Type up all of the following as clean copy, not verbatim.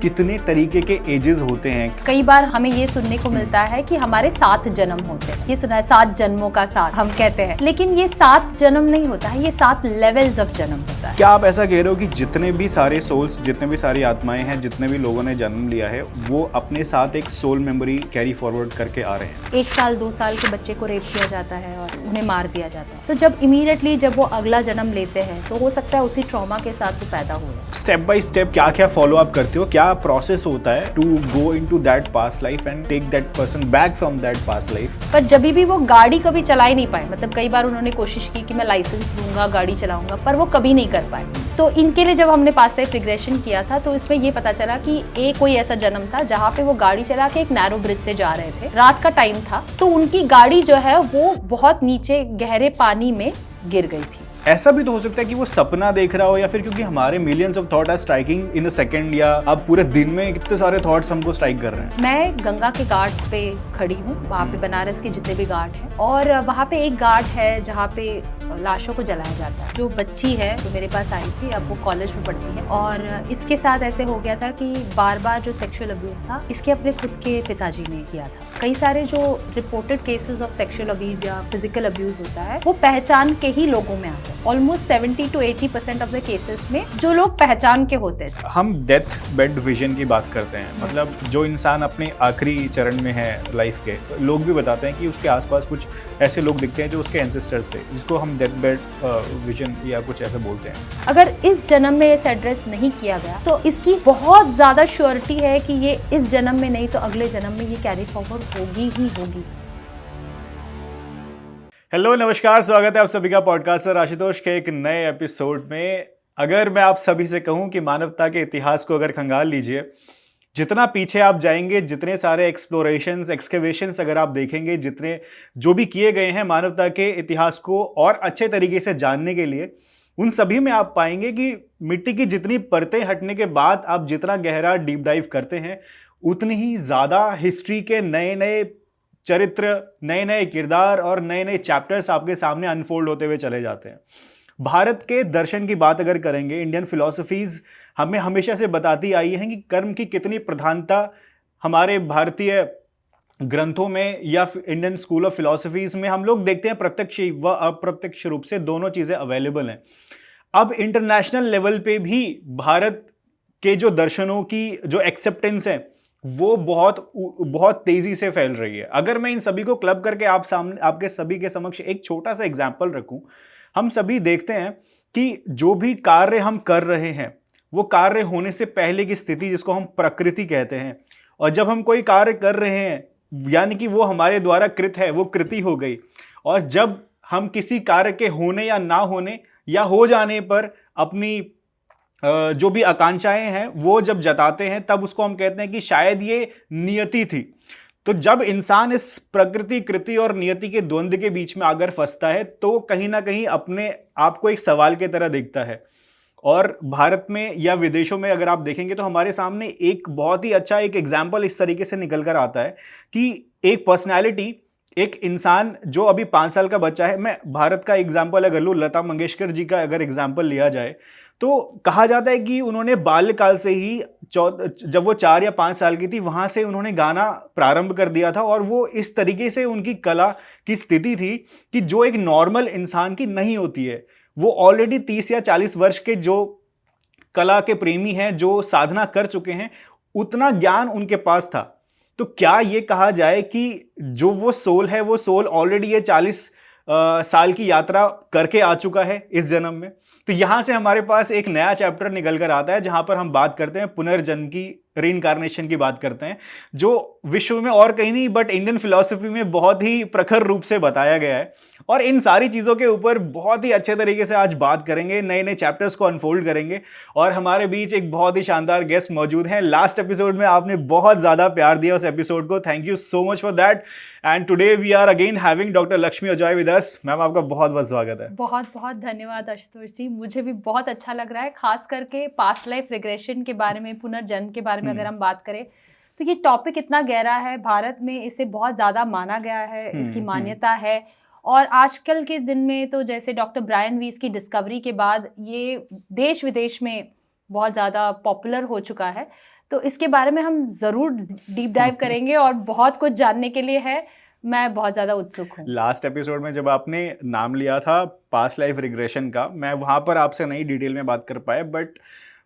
कितने तरीके के एजेस होते हैं? कई बार हमें ये सुनने को मिलता है कि हमारे 7 जन्म होते हैं। ये सुना है 7 जन्मों का साथ हम कहते हैं, लेकिन ये 7 जन्म नहीं होता है, ये 7 लेवल्स ऑफ जन्म होता है। क्या आप ऐसा कह रहे हो कि जितने भी सारे सोल्स, जितने भी सारी आत्माएं हैं, जितने भी लोगों ने जन्म लिया है, वो अपने साथ एक सोल मेमोरी कैरी फॉरवर्ड करके आ रहे हैं? 1 साल 2 साल के बच्चे को रेप किया जाता है और उन्हें मार दिया जाता है, तो जब इमीडिएटली जब वो अगला जन्म लेते हैं तो हो सकता है उसी ट्रॉमा के साथ वो पैदा हो। स्टेप बाय स्टेप क्या क्या फॉलो अप करते हो? क्या प्रोसेस होता है to go into that past life and take that person back from that past life? पर जब भी वो गाड़ी कभी चला ही नहीं पाए, मतलब कई बार उन्होंने कोशिश की कि मैं लाइसेंस लूंगा, गाड़ी चलाऊंगा, पर वो कभी नहीं कर पाए। तो इनके लिए जब हमने पास्ट लाइफ रिग्रेशन किया था तो इसमें ये पता चला कि एक कोई ऐसा जन्म था जहाँ पे वो गाड़ी चला के एक नैरो ब्रिज से जा रहे थे, रात का टाइम था, तो उनकी गाड़ी जो है वो बहुत नीचे गहरे पानी में गिर गई थी। ऐसा भी तो हो सकता है कि वो सपना देख रहा हो, या फिर क्योंकि हमारे millions of thought are striking in a second, या अब पूरे दिन में कितने सारे थॉट्स हमको स्ट्राइक कर रहे हैं। मैं गंगा के घाट पे खड़ी हूँ, वहाँ पे बनारस के जितने भी घाट हैं, और वहाँ पे एक घाट है जहाँ पे लाशों को जलाया जाता है। जो बच्ची है जो मेरे पास आई थी, अब वो कॉलेज में पढ़ती है, और इसके साथ ऐसे हो गया था कि बार बार जो सेक्सुअल अब्यूज था इसके अपने खुद के पिताजी ने किया था। कई सारे जो reported cases of sexual abuse या फिजिकल अब्यूज होता है वो पहचान के ही लोगों में आता है। Almost 70 to 80% of the cases में जो लोग पहचान के होते थे। हम डेथ बेड विजन की बात करते हैं, मतलब जो इंसान अपने आखिरी चरण में है लाइफ के, लोग भी बताते हैं कि उसके आसपास कुछ ऐसे लोग दिखते हैं जो उसके एंसेस्टर्स थे, जिसको हम डेथ बेड विजन या कुछ ऐसा बोलते हैं। अगर इस जन्म में इसे एड्रेस नहीं किया गया तो इसकी बहुत ज्यादा श्योरिटी है कि ये इस जन्म में नहीं तो अगले जन्म में ये कैरी फॉरवर्ड होगी ही होगी। हेलो, नमस्कार, स्वागत है आप सभी का पॉडकास्टर आशुतोष के एक नए एपिसोड में। अगर मैं आप सभी से कहूं कि मानवता के इतिहास को अगर खंगाल लीजिए, जितना पीछे आप जाएंगे, जितने सारे एक्सप्लोरेशंस, एक्सकेवेशंस अगर आप देखेंगे, जितने जो भी किए गए हैं मानवता के इतिहास को और अच्छे तरीके से जानने के लिए, उन सभी में आप पाएंगे कि मिट्टी की जितनी परतें हटने के बाद आप जितना गहरा डीप डाइव करते हैं, उतनी ही ज़्यादा हिस्ट्री के नए नए चरित्र, नए नए किरदार और नए नए चैप्टर्स आपके सामने अनफोल्ड होते हुए चले जाते हैं। भारत के दर्शन की बात अगर करेंगे, इंडियन फिलॉसफीज हमें हमेशा से बताती आई हैं कि कर्म की कितनी प्रधानता हमारे भारतीय ग्रंथों में या इंडियन स्कूल ऑफ फिलॉसफीज में हम लोग देखते हैं। प्रत्यक्ष व अप्रत्यक्ष रूप से दोनों चीज़ें अवेलेबल हैं। अब इंटरनेशनल लेवल पे भी भारत के जो दर्शनों की जो एक्सेप्टेंस है वो बहुत तेजी से फैल रही है। अगर मैं इन सभी को क्लब करके आपके सभी के समक्ष एक छोटा सा एग्जाम्पल रखूं, हम सभी देखते हैं कि जो भी कार्य हम कर रहे हैं वो कार्य होने से पहले की स्थिति, जिसको हम प्रकृति कहते हैं, और जब हम कोई कार्य कर रहे हैं यानी कि वो हमारे द्वारा कृत है, वो कृति हो गई। और जब हम किसी कार्य के होने या ना होने या हो जाने पर अपनी जो भी आकांक्षाएं हैं वो जब जताते हैं, तब उसको हम कहते हैं कि शायद ये नियति थी। तो जब इंसान इस प्रकृति, कृति और नियति के द्वंद्व के बीच में आकर फंसता है तो कहीं ना कहीं अपने आप को एक सवाल की तरह दिखता है। और भारत में या विदेशों में अगर आप देखेंगे तो हमारे सामने एक बहुत ही अच्छा एक एग्जाम्पल इस तरीके से निकल कर आता है कि एक पर्सनैलिटी, एक इंसान जो अभी 5 साल का बच्चा है। मैं भारत का एग्जाम्पल अगर लूँ, लता मंगेशकर जी का अगर एग्जाम्पल लिया जाए तो कहा जाता है कि उन्होंने बाल्यकाल से ही जब वो 4 या 5 साल की थी, वहां से उन्होंने गाना प्रारंभ कर दिया था। और वो इस तरीके से उनकी कला की स्थिति थी कि जो एक नॉर्मल इंसान की नहीं होती है। वो ऑलरेडी 30 या 40 वर्ष के जो कला के प्रेमी हैं, जो साधना कर चुके हैं, उतना ज्ञान उनके पास था। तो क्या ये कहा जाए कि जो वो सोल है, वो सोल ऑलरेडी ये 40 साल की यात्रा करके आ चुका है इस जन्म में? तो यहां से हमारे पास एक नया चैप्टर निकल कर आता है जहां पर हम बात करते हैं पुनर्जन्म की, रीइंकार्नेशन की बात करते हैं, जो विश्व में और कहीं नहीं बट इंडियन फिलॉसफी में बहुत ही प्रखर रूप से बताया गया है। और इन सारी चीज़ों के ऊपर बहुत ही अच्छे तरीके से आज बात करेंगे, नए नए चैप्टर्स को अनफोल्ड करेंगे। और हमारे बीच एक बहुत ही शानदार गेस्ट मौजूद हैं। लास्ट एपिसोड में आपने बहुत ज़्यादा प्यार दिया उस एपिसोड को, thank you so much for that. And today we are again having doctor Lakshmi Ajoy with us. Ma'am, आपका बहुत बहुत स्वागत है। बहुत बहुत धन्यवाद आशुतोष जी, मुझे भी बहुत अच्छा लग रहा है, खास करके पास्ट लाइफ रिग्रेशन के बारे में, पुनर्जन्म के बारे में अगर हम बात करें तो ये टॉपिक इतना गहरा है। भारत में इसे बहुत ज़्यादा माना गया है, इसकी मान्यता है। और आजकल के दिन में तो जैसे डॉक्टर ब्रायन वीस की डिस्कवरी के बाद ये देश विदेश में बहुत ज़्यादा पॉपुलर हो चुका है। तो इसके बारे में हम ज़रूर डीप डाइव करेंगे और बहुत कुछ जानने के लिए है। मैं बहुत ज़्यादा उत्सुक हूँ। लास्ट एपिसोड में जब आपने नाम लिया था पास्ट लाइफ रिग्रेशन का, मैं वहाँ पर आपसे नहीं डिटेल में बात कर पाया, बट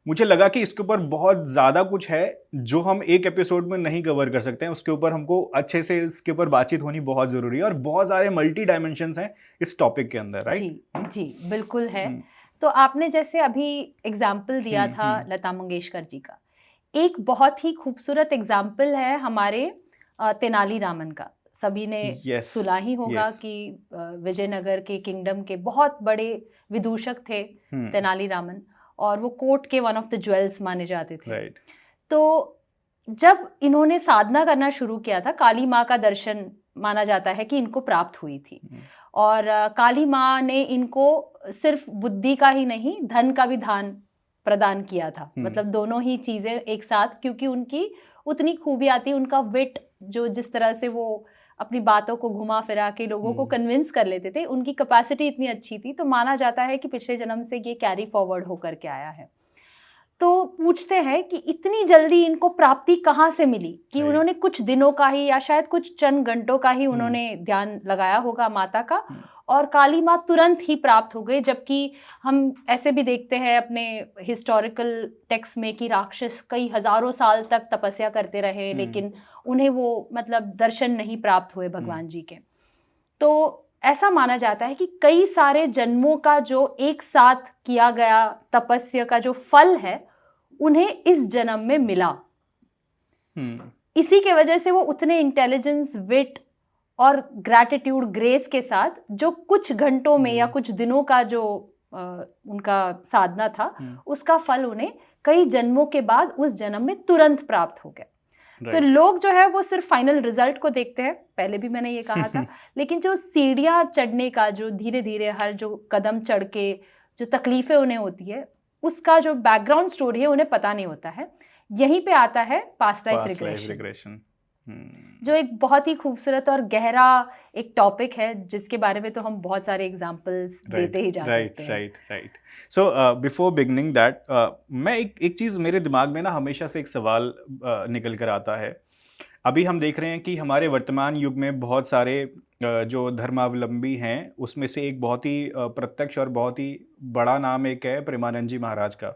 मुझे लगा कि इसके ऊपर बहुत ज़्यादा कुछ है जो हम एक एपिसोड में नहीं कवर कर सकते हैं। उसके ऊपर हमको अच्छे से इसके ऊपर बातचीत होनी बहुत ज़रूरी है और बहुत सारे मल्टी डायमेंशंस हैं इस टॉपिक के अंदर, राइट? जी बिल्कुल है। तो आपने जैसे अभी एग्जाम्पल दिया था लता मंगेशकर जी का, एक बहुत ही खूबसूरत एग्जाम्पल है हमारे तेनाली रामन का। सभी ने सुना ही होगा कि विजयनगर के किंगडम के बहुत बड़े विदूषक थे तेनाली रामन, और वो कोर्ट के वन ऑफ द ज्वेल्स माने जाते थे। तो जब इन्होंने साधना करना शुरू किया था, काली माँ का दर्शन माना जाता है कि इनको प्राप्त हुई थी, और काली माँ ने इनको सिर्फ बुद्धि का ही नहीं धन का भी दान प्रदान किया था। मतलब दोनों ही चीज़ें एक साथ, क्योंकि उनकी उतनी खूबी आती, उनका विट, जो जिस तरह से वो अपनी बातों को घुमा फिरा के लोगों को कन्विंस कर लेते थे, उनकी कैपेसिटी इतनी अच्छी थी। तो माना जाता है कि पिछले जन्म से ये कैरी फॉरवर्ड होकर के आया है। तो पूछते हैं कि इतनी जल्दी इनको प्राप्ति कहाँ से मिली, कि उन्होंने कुछ दिनों का ही या शायद कुछ चंद घंटों का ही उन्होंने ध्यान लगाया होगा माता का, और काली माँ तुरंत ही प्राप्त हो गई। जबकि हम ऐसे भी देखते हैं अपने हिस्टोरिकल टेक्स्ट में कि राक्षस कई हजारों साल तक तपस्या करते रहे, लेकिन उन्हें वो मतलब दर्शन नहीं प्राप्त हुए भगवान जी के। तो ऐसा माना जाता है कि कई सारे जन्मों का जो एक साथ किया गया तपस्या का जो फल है, उन्हें इस जन्म में मिला। इसी के वजह से वो उतने इंटेलिजेंस, विट और ग्रैटिट्यूड, ग्रेस के साथ जो कुछ घंटों में या कुछ दिनों का जो उनका साधना था, उसका फल उन्हें कई जन्मों के बाद उस जन्म में तुरंत प्राप्त हो गया। तो लोग जो है वो सिर्फ फाइनल रिजल्ट को देखते हैं, पहले भी मैंने ये कहा था, लेकिन जो सीढ़ियाँ चढ़ने का, जो धीरे धीरे हर जो कदम चढ़ के जो तकलीफें उन्हें होती है, उसका जो बैकग्राउंड स्टोरी है उन्हें पता नहीं होता है। यहीं पे आता है पास्ट लाइफ रिग्रेशन, जो एक बहुत ही खूबसूरत और गहरा एक टॉपिक है, जिसके बारे में तो हम बहुत सारे एग्जांपल्स देते ही जा सकते हैं। Right. So before beginning that, मैं एक चीज़ मेरे दिमाग में ना हमेशा से एक सवाल निकल कर आता है। अभी हम देख रहे हैं कि हमारे वर्तमान युग में बहुत सारे जो धर्मावलंबी हैं, उसमें से एक बहुत ही प्रत्यक्ष और बहुत ही बड़ा नाम एक है प्रेमानंद जी महाराज का।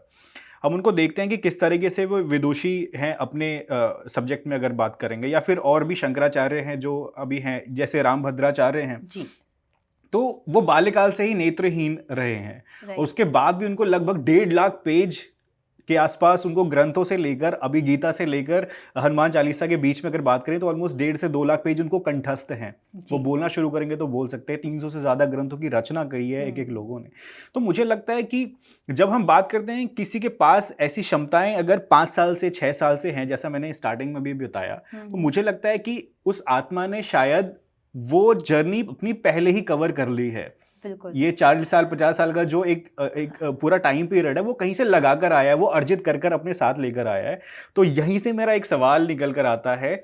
हम उनको देखते हैं कि किस तरीके से वो विदुषी हैं अपने सब्जेक्ट में अगर बात करेंगे, या फिर और भी शंकराचार्य हैं जो अभी हैं, जैसे रामभद्राचार्य हैं जी। तो वो बाल्यकाल से ही नेत्रहीन रहे हैं, उसके बाद भी उनको लगभग 1.5 लाख पेज के आसपास उनको ग्रंथों से लेकर, अभी गीता से लेकर हनुमान चालीसा के बीच में अगर बात करें तो ऑलमोस्ट 1.5 से 2 लाख पेज उनको कंठस्थ हैं। वो बोलना शुरू करेंगे तो बोल सकते हैं। 300 से ज़्यादा ग्रंथों की रचना करी है एक लोगों ने। तो मुझे लगता है कि जब हम बात करते हैं किसी के पास ऐसी क्षमताएं अगर 5 साल से 6 साल से हैं, जैसा मैंने स्टार्टिंग में भी बताया, तो मुझे लगता है कि उस आत्मा ने शायद वो जर्नी अपनी पहले ही कवर कर ली है। ये 40 साल 50 साल का जो एक पूरा टाइम पीरियड है, वो कहीं से लगा कर आया है, वो अर्जित कर कर अपने साथ लेकर आया है। तो यहीं से मेरा एक सवाल निकल कर आता है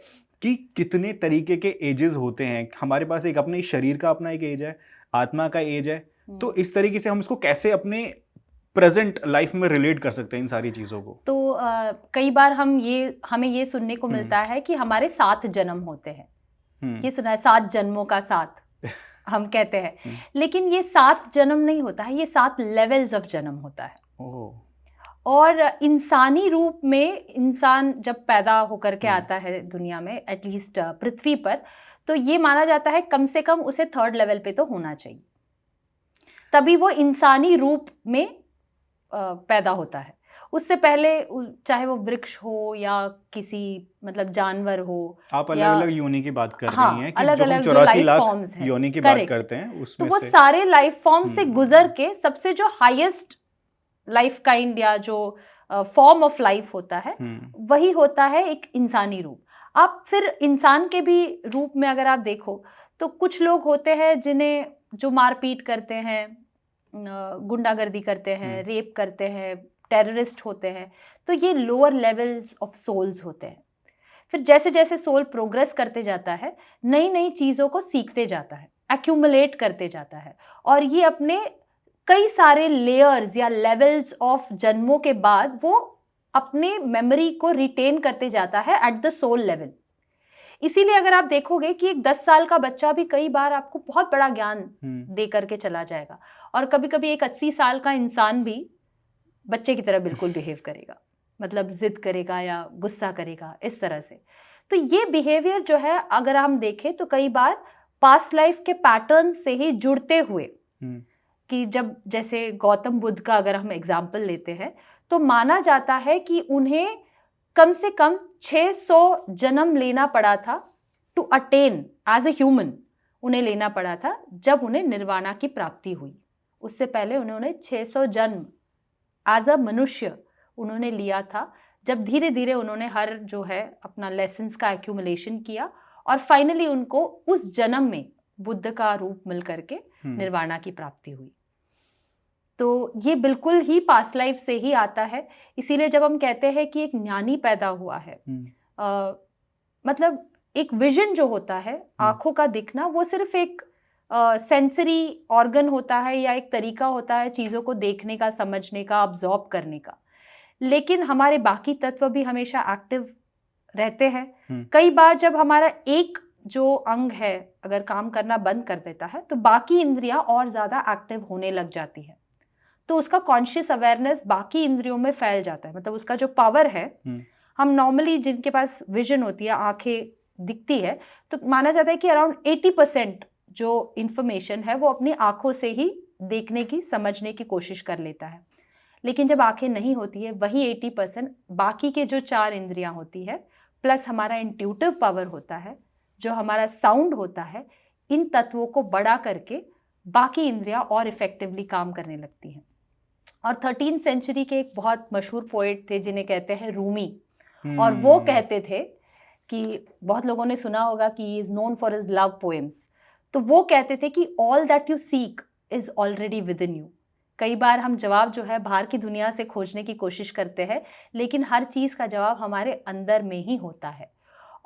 कि कितने तरीके के एजेस होते हैं। हमारे पास एक अपने शरीर का अपना एक एज है, आत्मा का एज है। तो इस तरीके से हम इसको कैसे अपने प्रेजेंट लाइफ में रिलेट कर सकते हैं इन सारी चीज़ों को? तो कई बार हमें ये सुनने को मिलता है कि हमारे 7 जन्म होते हैं। ये सुना है, 7 जन्मों का 7 हम कहते हैं, लेकिन ये 7 जन्म नहीं होता है, ये 7 लेवल्स ऑफ जन्म होता है। और इंसानी रूप में इंसान जब पैदा होकर के आता है दुनिया में, एटलीस्ट पृथ्वी पर, तो ये माना जाता है कम से कम उसे 3rd लेवल पे तो होना चाहिए, तभी वो इंसानी रूप में पैदा होता है। उससे पहले चाहे वो वृक्ष हो या किसी मतलब जानवर हो, आप अलग अलग योनि की बात कर रही हैं कि अलग अलग 84 लाख योनि की बात करते हैं, उसमें तो वो सारे लाइफ फॉर्म से गुजर के सबसे जो हाईएस्ट लाइफ काइंड या जो फॉर्म ऑफ लाइफ होता है, वही होता है एक इंसानी रूप। आप फिर इंसान के भी रूप में अगर आप देखो तो कुछ लोग होते हैं जिन्हें जो मारपीट करते हैं, गुंडागर्दी करते हैं, रेप करते हैं, टेररिस्ट होते हैं, तो ये लोअर लेवल्स ऑफ सोल्स होते हैं। फिर जैसे जैसे सोल प्रोग्रेस करते जाता है, नई नई चीज़ों को सीखते जाता है, एक्यूमुलेट करते जाता है, और ये अपने कई सारे लेयर्स या लेवल्स ऑफ जन्मों के बाद वो अपने मेमोरी को रिटेन करते जाता है एट द सोल लेवल। इसीलिए अगर आप देखोगे कि एक 10 साल का बच्चा भी कई बार आपको बहुत बड़ा ज्ञान दे करके चला जाएगा, और कभी कभी एक 80 साल का इंसान भी बच्चे की तरह बिल्कुल बिहेव करेगा, मतलब जिद करेगा या गुस्सा करेगा इस तरह से। तो ये बिहेवियर जो है अगर हम देखें तो कई बार पास्ट लाइफ के पैटर्न से ही जुड़ते हुए, कि जब जैसे गौतम बुद्ध का अगर हम एग्जाम्पल लेते हैं तो माना जाता है कि उन्हें कम से कम 600 जन्म लेना पड़ा था to attain as a human, उन्हें लेना पड़ा था जब उन्हें निर्वाणा की प्राप्ति हुई। उससे पहले उन्होंने 600 जन्म एज अ मनुष्य उन्होंने लिया था, जब धीरे धीरे उन्होंने हर जो है अपना लेसन्स का एक्यूमुलेशन किया और फाइनली उनको उस जन्म में बुद्ध का रूप मिल करके निर्वाणा की प्राप्ति हुई। तो ये बिल्कुल ही पास्ट लाइफ से ही आता है। इसीलिए जब हम कहते हैं कि एक ज्ञानी पैदा हुआ है, मतलब एक विजन जो होता है, आंखों का दिखना, वो सिर्फ एक सेंसरी ऑर्गन होता है या एक तरीका होता है चीज़ों को देखने का, समझने का, ऑब्जॉर्व करने का, लेकिन हमारे बाकी तत्व भी हमेशा एक्टिव रहते हैं। कई बार जब हमारा एक जो अंग है अगर काम करना बंद कर देता है तो बाकी इंद्रियां और ज़्यादा एक्टिव होने लग जाती है, तो उसका कॉन्शियस अवेयरनेस बाकी इंद्रियों में फैल जाता है। मतलब उसका जो पावर है, हम नॉर्मली जिनके पास विजन होती है, आंखें दिखती है, तो माना जाता है कि अराउंड 80% जो इंफॉर्मेशन है वो अपनी आंखों से ही देखने की, समझने की कोशिश कर लेता है। लेकिन जब आंखें नहीं होती है, वही 80% बाकी के जो 4 इंद्रियां होती है प्लस हमारा इंट्यूटिव पावर होता है, जो हमारा साउंड होता है, इन तत्वों को बड़ा करके बाकी इंद्रियां और इफेक्टिवली काम करने लगती हैं। और 13th सेंचुरी के एक बहुत मशहूर पोएट थे जिन्हें कहते हैं रूमी, और वो कहते थे कि बहुत लोगों ने सुना होगा कि he is known for his love poems. तो वो कहते थे कि all that you seek is already with in you. कई बार हम जवाब जो है बाहर की दुनिया से खोजने की कोशिश करते हैं, लेकिन हर चीज़ का जवाब हमारे अंदर में ही होता है।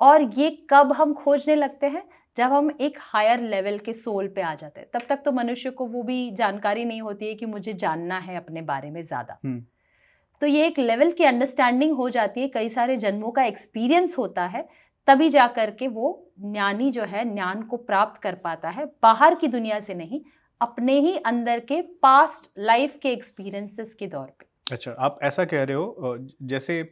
और ये कब हम खोजने लगते हैं? जब हम एक हायर लेवल के सोल पे आ जाते हैं। तब तक तो मनुष्य को वो भी जानकारी नहीं होती है कि मुझे जानना है अपने बारे में ज़्यादा। तो ये एक लेवल की अंडरस्टैंडिंग हो जाती है, कई सारे जन्मों का एक्सपीरियंस होता है, तभी जा कर के वो ज्ञानी जो है ज्ञान को प्राप्त कर पाता है, बाहर की दुनिया से नहीं, अपने ही अंदर के पास्ट लाइफ के एक्सपीरियंसेस के दौर पे। अच्छा, आप ऐसा कह रहे हो, जैसे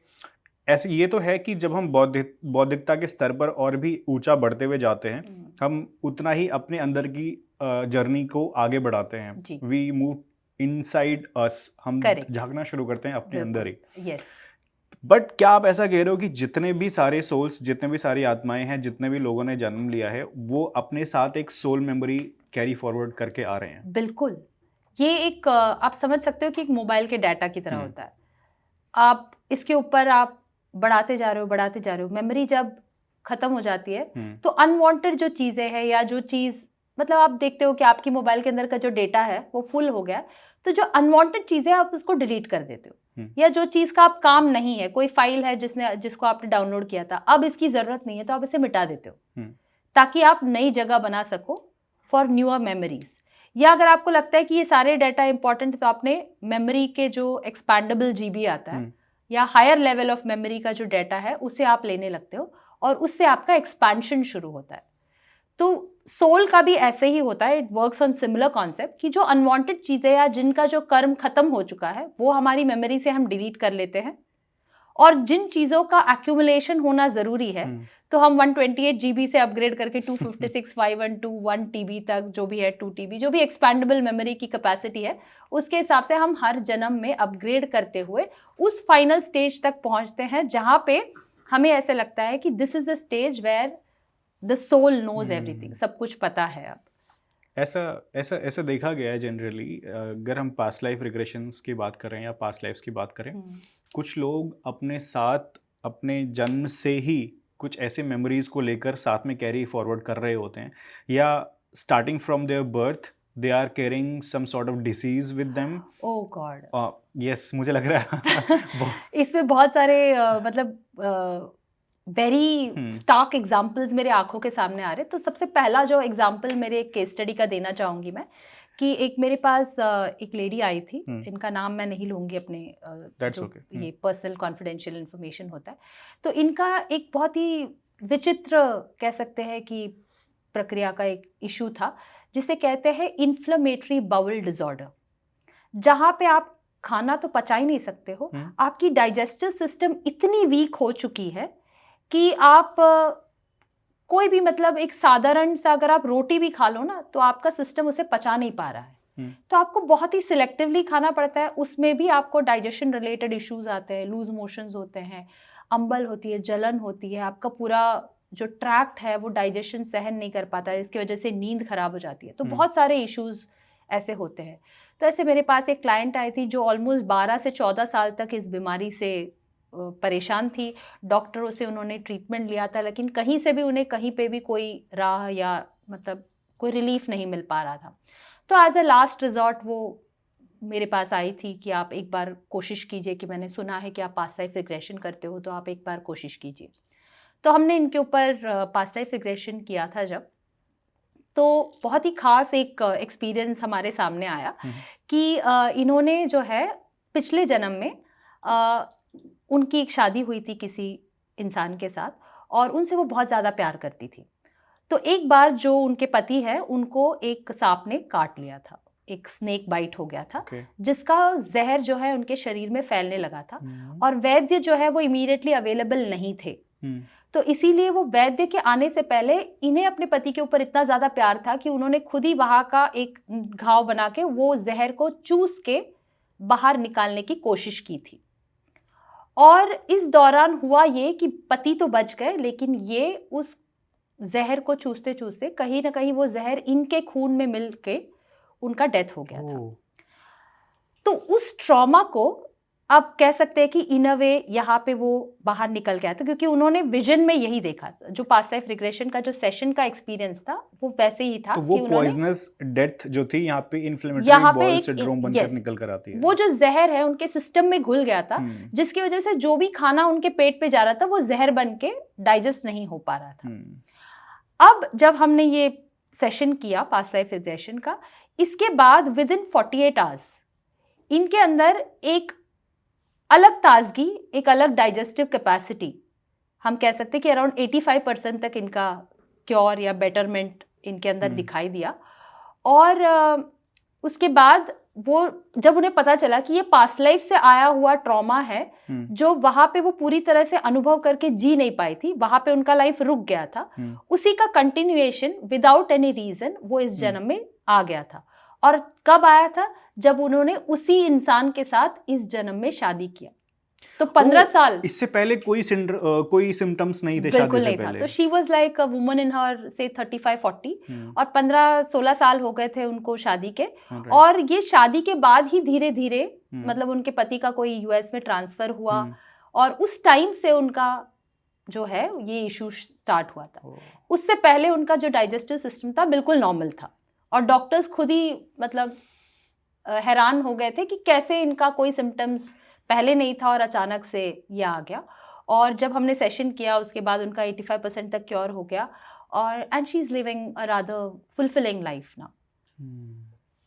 ऐसे ये तो है कि जब हम बौद्धिकता के स्तर पर और भी ऊंचा बढ़ते हुए जाते हैं, हम उतना ही अपने अंदर की जर्नी को आगे बढ़ाते हैं। वी मूव इनसाइड अस, हम झांकना शुरू करते हैं अपने अंदर ही। yes. बट क्या आप ऐसा कह रहे हो कि जितने भी सारे सोल्स, जितने भी सारी आत्माएं हैं, जितने भी लोगों ने जन्म लिया है, वो अपने साथ एक सोल मेमोरी कैरी फॉरवर्ड करके आ रहे हैं? बिल्कुल। ये एक आप समझ सकते हो कि एक मोबाइल के डाटा की तरह होता है। आप इसके ऊपर आप बढ़ाते जा रहे हो, मेमोरी जब खत्म हो जाती है तो अनवांटेड जो चीज़ें हैं या जो चीज़, मतलब आप देखते हो कि आपकी मोबाइल के अंदर का जो डेटा है वो फुल हो गया, तो जो अनवांटेड चीज़ें आप उसको डिलीट कर देते हो, या जो चीज़ का आप काम नहीं है, कोई फाइल है जिसको आपने डाउनलोड किया था, अब इसकी ज़रूरत नहीं है तो आप इसे मिटा देते हो, ताकि आप नई जगह बना सको फॉर न्यूअर मेमोरीज। या अगर आपको लगता है कि ये सारे डाटा इंपॉर्टेंट है तो आपने मेमोरी के जो एक्सपैंडेबल जीबी आता है या हायर लेवल ऑफ मेमोरी का जो डाटा है उसे आप लेने लगते हो, और उससे आपका एक्सपेंशन शुरू होता है। तो सोल का भी ऐसे ही होता है, it works on similar concept, कि जो अनवांटेड चीज़ें या जिनका जो कर्म खत्म हो चुका है वो हमारी मेमोरी से हम डिलीट कर लेते हैं, और जिन चीज़ों का एक्यूमुलेशन होना ज़रूरी है तो हम 128 GB से अपग्रेड करके 256, 512, 1 TB तक जो भी है, 2 TB जो भी एक्सपैंडेबल मेमोरी की कैपेसिटी है, उसके हिसाब से हम हर जन्म में अपग्रेड करते हुए उस फाइनल स्टेज तक पहुंचते हैं जहाँ पे हमें ऐसे लगता है कि this is the stage where the soul knows everything, सब कुछ पता है अब। ऐसा देखा गया है जनरली, अगर हम पास्ट लाइफ रिग्रेशंस की बात करें या पास्ट लाइफ्स की बात करें, कुछ लोग अपने साथ अपने जन्म से ही कुछ ऐसे मेमोरीज को लेकर साथ में कैरी फॉरवर्ड कर रहे होते हैं, या starting from their birth they are carrying some sort of disease with them. Oh god, yes, मुझे लग रहा है इसमें बहुत सारे मतलब वेरी स्टार्क एग्जाम्पल्स मेरे आंखों के सामने आ रहे। तो सबसे पहला जो एग्जाम्पल मेरे एक केस स्टडी का देना चाहूँगी मैं, कि एक मेरे पास एक लेडी आई थी, इनका नाम मैं नहीं लूँगी, अपने ये पर्सनल कॉन्फिडेंशियल इन्फॉर्मेशन होता है। तो इनका एक बहुत ही विचित्र कह सकते हैं कि प्रक्रिया का एक इशू था, जिसे कहते हैं इन्फ्लेमेटरी बाउल डिसऑर्डर, जहाँ पे आप खाना तो पचा ही नहीं सकते हो, आपकी डाइजेस्टिव सिस्टम इतनी वीक हो चुकी है कि आप कोई भी मतलब एक साधारण सा अगर आप रोटी भी खा लो ना तो आपका सिस्टम उसे पचा नहीं पा रहा है। तो आपको बहुत ही सिलेक्टिवली खाना पड़ता है, उसमें भी आपको डाइजेशन रिलेटेड इश्यूज आते हैं, लूज मोशंस होते हैं, अम्बल होती है, जलन होती है, आपका पूरा जो ट्रैक्ट है वो डाइजेशन सहन नहीं कर पाता है, इसकी वजह से नींद खराब हो जाती है। तो बहुत सारे इश्यूज ऐसे होते हैं। तो ऐसे मेरे पास एक क्लाइंट आई थी जो ऑलमोस्ट 12 से 14 साल तक इस बीमारी से परेशान थी। डॉक्टरों से उन्होंने ट्रीटमेंट लिया था, लेकिन कहीं से भी उन्हें कहीं पे भी कोई राह या मतलब कोई रिलीफ नहीं मिल पा रहा था। तो एज अ लास्ट रिजॉर्ट वो मेरे पास आई थी कि आप एक बार कोशिश कीजिए, कि मैंने सुना है कि आप पास्ट लाइफ रिग्रेशन करते हो, तो आप एक बार कोशिश कीजिए। तो हमने इनके ऊपर पास्ट लाइफ रिग्रेशन किया था जब, तो बहुत ही खास एक एक्सपीरियंस हमारे सामने आया कि इन्होंने जो है पिछले जन्म में उनकी एक शादी हुई थी किसी इंसान के साथ और उनसे वो बहुत ज़्यादा प्यार करती थी। तो एक बार जो उनके पति है उनको एक सांप ने काट लिया था, एक स्नेक बाइट हो गया था, जिसका जहर जो है उनके शरीर में फैलने लगा था और वैद्य जो है वो इमीडिएटली अवेलेबल नहीं थे। तो इसीलिए वो वैद्य के आने से पहले इन्हें अपने पति के ऊपर इतना ज़्यादा प्यार था कि उन्होंने खुद ही वहाँ का एक घाव बना के वो जहर को चूस के बाहर निकालने की कोशिश की थी। और इस दौरान हुआ ये कि पति तो बच गए, लेकिन ये उस जहर को चूसते चूसते कहीं ना कहीं वो जहर इनके खून में मिल के उनका डेथ हो गया था। तो उस ट्रॉमा को आप कह सकते हैं कि इन अ वे यहाँ पे वो बाहर निकल गया था, क्योंकि उन्होंने विजन में यही देखा था। जो पास्ट लाइफ रिग्रेशन का जो सेशन का एक्सपीरियंस था वो वैसे ही था। तो वो पॉइजनस डेथ जो थी यहाँ पे इन्फ्लेमेटरी बाउल सिंड्रोम बनकर निकल कर आती है। वो जो जहर है उनके सिस्टम में घुल गया था, जिसकी वजह से जो भी खाना उनके पेट पे जा रहा था वो जहर बन के डाइजेस्ट नहीं हो पा रहा था। अब जब हमने ये सेशन किया पास्ट लाइफ रिग्रेशन का, इसके बाद विद इन 48 आवर्स इनके अंदर एक अलग ताजगी, एक अलग डाइजेस्टिव कैपेसिटी, हम कह सकते हैं कि अराउंड 85% तक इनका क्योर या बेटरमेंट इनके अंदर दिखाई दिया। और उसके बाद वो जब उन्हें पता चला कि ये पास्ट लाइफ से आया हुआ ट्रॉमा है जो वहाँ पे वो पूरी तरह से अनुभव करके जी नहीं पाई थी, वहाँ पे उनका लाइफ रुक गया था, उसी का कंटिन्यूएशन विदाउट एनी रीजन वो इस जन्म में आ गया था। और कब आया था? जब उन्होंने उसी इंसान के साथ इस जन्म में शादी किया। तो 15 साल इससे पहले कोई सिम्टम्स नहीं थे, शादी से पहले। तो she was like a woman in her से 35-40 और 15-16 साल हो गए थे उनको शादी के। और ये शादी के बाद ही धीरे धीरे मतलब उनके पति का कोई यूएस में ट्रांसफर हुआ और उस टाइम से उनका जो है ये इशू स्टार्ट हुआ था। उससे पहले उनका जो डाइजेस्टिव सिस्टम था बिल्कुल नॉर्मल था और डॉक्टर्स खुद ही मतलब हैरान हो गए थे कि कैसे इनका कोई सिम्टम्स पहले नहीं था और अचानक से ये आ गया। और जब हमने सेशन किया उसके बाद उनका 85% तक क्योर हो गया और and she is living a rather fulfilling life now.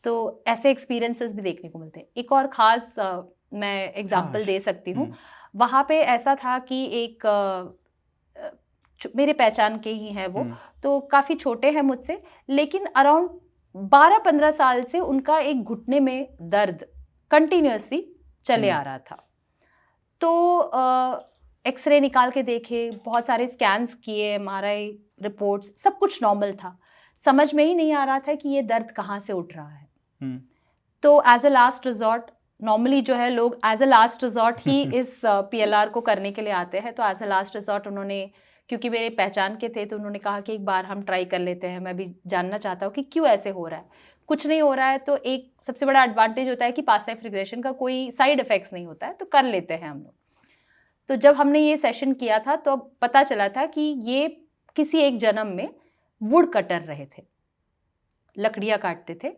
तो ऐसे एक्सपीरियंसेस भी देखने को मिलते हैं। एक और ख़ास मैं एग्जांपल दे सकती हूँ। वहाँ पे ऐसा था कि एक मेरे पहचान के ही हैं वो, तो काफ़ी छोटे हैं मुझसे, लेकिन अराउंड 12-15 साल से उनका एक घुटने में दर्द कंटिन्यूअसली चले आ रहा था। तो एक्सरे निकाल के देखे, बहुत सारे स्कैन्स किए, MRI रिपोर्ट्स, सब कुछ नॉर्मल था। समझ में ही नहीं आ रहा था कि ये दर्द कहाँ से उठ रहा है। तो as a last resort, normally जो है लोग एज अ लास्ट रिजॉर्ट ही इस PLR को करने के लिए आते हैं। तो एज अ लास्ट रिजॉर्ट उन्होंने, क्योंकि मेरे पहचान के थे, तो उन्होंने कहा कि एक बार हम ट्राई कर लेते हैं, मैं भी जानना चाहता हूँ कि क्यों ऐसे हो रहा है। कुछ नहीं हो रहा है तो एक सबसे बड़ा एडवांटेज होता है कि पास्ट लाइफ रिग्रेशन का कोई साइड इफेक्ट्स नहीं होता है, तो कर लेते हैं हम लोग। तो जब हमने ये सेशन किया था तो पता चला था कि ये किसी एक जन्म में वुड कटर रहे थे, लकड़ियाँ काटते थे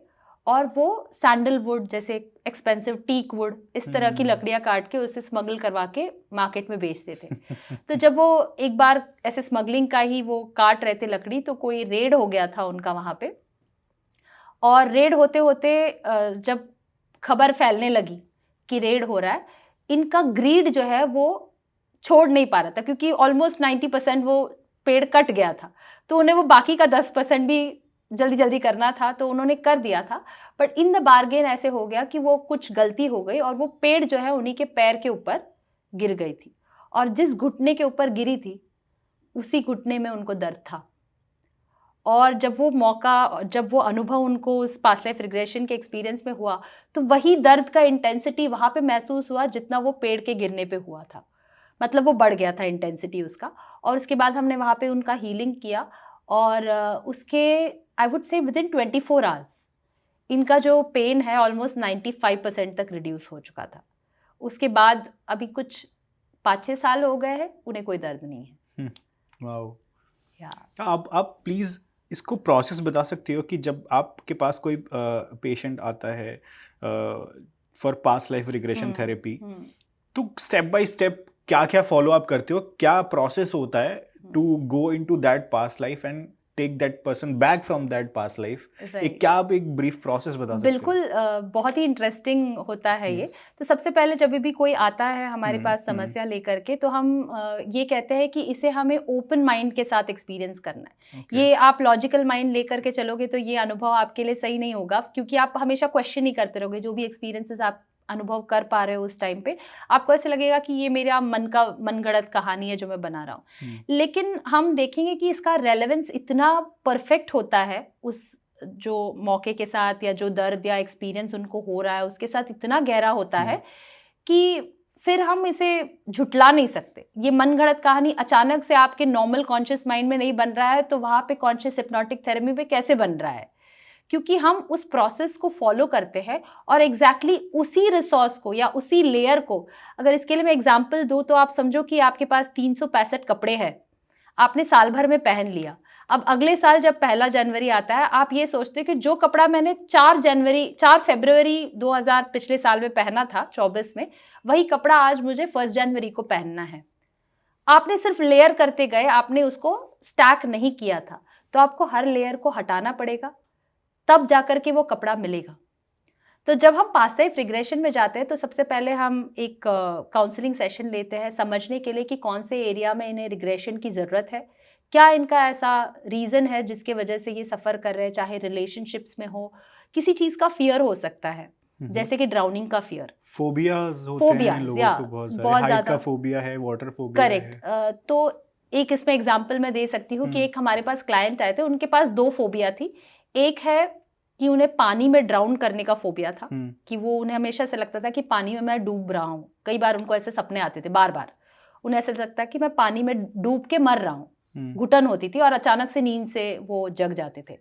और वो सैंडलवुड जैसे एक्सपेंसिव टीक वुड इस तरह की लकड़ियाँ काट के उसे स्मगल करवा के मार्केट में बेचते थे। तो जब वो एक बार ऐसे स्मगलिंग का ही वो काट रहे थे लकड़ी, तो कोई रेड हो गया था उनका वहाँ पे और रेड होते होते जब खबर फैलने लगी कि रेड हो रहा है, इनका ग्रीड जो है वो छोड़ नहीं पा रहा था, क्योंकि ऑलमोस्ट 90% वो पेड़ कट गया था, तो उन्हें वो बाकी का 10% भी जल्दी जल्दी करना था, तो उन्होंने कर दिया था। बट इन द बार्गेन ऐसे हो गया कि वो कुछ गलती हो गई और वो पेड़ जो है उन्हीं के पैर के ऊपर गिर गई थी, और जिस घुटने के ऊपर गिरी थी उसी घुटने में उनको दर्द था। और जब वो अनुभव उनको उस पास्ट लाइफ रिग्रेशन के एक्सपीरियंस में हुआ, तो वही दर्द का इंटेंसिटी वहाँ पे महसूस हुआ जितना वो पेड़ के गिरने पे हुआ था। मतलब वो बढ़ गया था इंटेंसिटी उसका। और उसके बाद हमने वहाँ पे उनका हीलिंग किया, और उसके I would say with in 24 hours इनका जो पेन है ऑलमोस्ट 95% तक रिड्यूस हो चुका था। उसके बाद अभी कुछ 5-6 साल हो गए हैं, उन्हें कोई दर्द नहीं है। वाओ। या आप प्लीज़ इसको प्रोसेस बता सकते हो कि जब आपके पास कोई पेशेंट आता है for past life regression therapy, तो स्टेप बाय स्टेप क्या क्या फॉलो अप करते हो, क्या प्रोसेस होता है to go into that past life and take that person back from that past life? क्या आप एक ब्रीफ प्रोसेस बता सकते हो? बिल्कुल, बहुत ही इंटरेस्टिंग होता है ये। Yes. तो सबसे पहले जब भी कोई आता है हमारे पास समस्या लेकर के, तो हम ये कहते हैं कि इसे हमें ओपन माइंड के साथ एक्सपीरियंस करना है। Okay. ये आप लॉजिकल माइंड लेकर के चलोगे तो ये अनुभव आपके लिए सही नहीं होगा, क्योंकि आप हमेशा क्वेश्चन ही करते रहोगे। जो भी एक्सपीरियंसेस आप अनुभव कर पा रहे हो उस टाइम पे, आपको ऐसे लगेगा कि ये मेरा मनगढ़ंत कहानी है जो मैं बना रहा हूँ। लेकिन हम देखेंगे कि इसका रेलेवेंस इतना परफेक्ट होता है उस जो मौके के साथ, या जो दर्द या एक्सपीरियंस उनको हो रहा है उसके साथ इतना गहरा होता है कि फिर हम इसे झुटला नहीं सकते। ये मनगढ़ंत कहानी अचानक से आपके नॉर्मल कॉन्शियस माइंड में नहीं बन रहा है, तो वहाँ पे कॉन्शियस हिप्नोटिक थेरेपी पे कैसे बन रहा है? क्योंकि हम उस प्रोसेस को फॉलो करते हैं, और एग्जैक्टली उसी रिसोर्स को या उसी लेयर को, अगर इसके लिए मैं एग्जांपल दूं तो आप समझो कि आपके पास 365 कपड़े हैं, आपने साल भर में पहन लिया। अब अगले साल जब 1 जनवरी आता है, आप ये सोचते हो कि जो कपड़ा मैंने 4 फरवरी 2000 पिछले साल में पहना था 24 में, वही कपड़ा आज मुझे 1 जनवरी को पहनना है। आपने सिर्फ लेयर करते गए, आपने उसको स्टैक नहीं किया था। तो आपको हर लेयर को हटाना पड़ेगा, तब जाकर के वो कपड़ा मिलेगा। तो जब हम पास्ट लाइफ रिग्रेशन में जाते हैं, तो सबसे पहले हम एक काउंसलिंग सेशन लेते हैं समझने के लिए कि कौन से एरिया में इन्हें रिग्रेशन की ज़रूरत है, क्या इनका ऐसा रीज़न है जिसके वजह से ये सफ़र कर रहे हैं। चाहे रिलेशनशिप्स में हो, किसी चीज़ का फियर हो सकता है, जैसे कि ड्राउनिंग का फियर, फोबियाज होते हैं लोगों को बहुत सारे, हाइट का फोबिया है, वाटर फोबिया है। करेक्ट। तो एक इसमें एग्जांपल मैं दे सकती हूँ कि एक हमारे पास क्लाइंट आए थे, उनके पास 2 फोबिया थी। एक है कि उन्हें पानी में ड्राउन करने का फोबिया था, कि वो उन्हें हमेशा से लगता था कि पानी में मैं डूब रहा हूँ। कई बार उनको ऐसे सपने आते थे, बार बार उन्हें ऐसा लगता कि मैं पानी में डूब के मर रहा हूँ, घुटन होती थी और अचानक से नींद से वो जग जाते थे।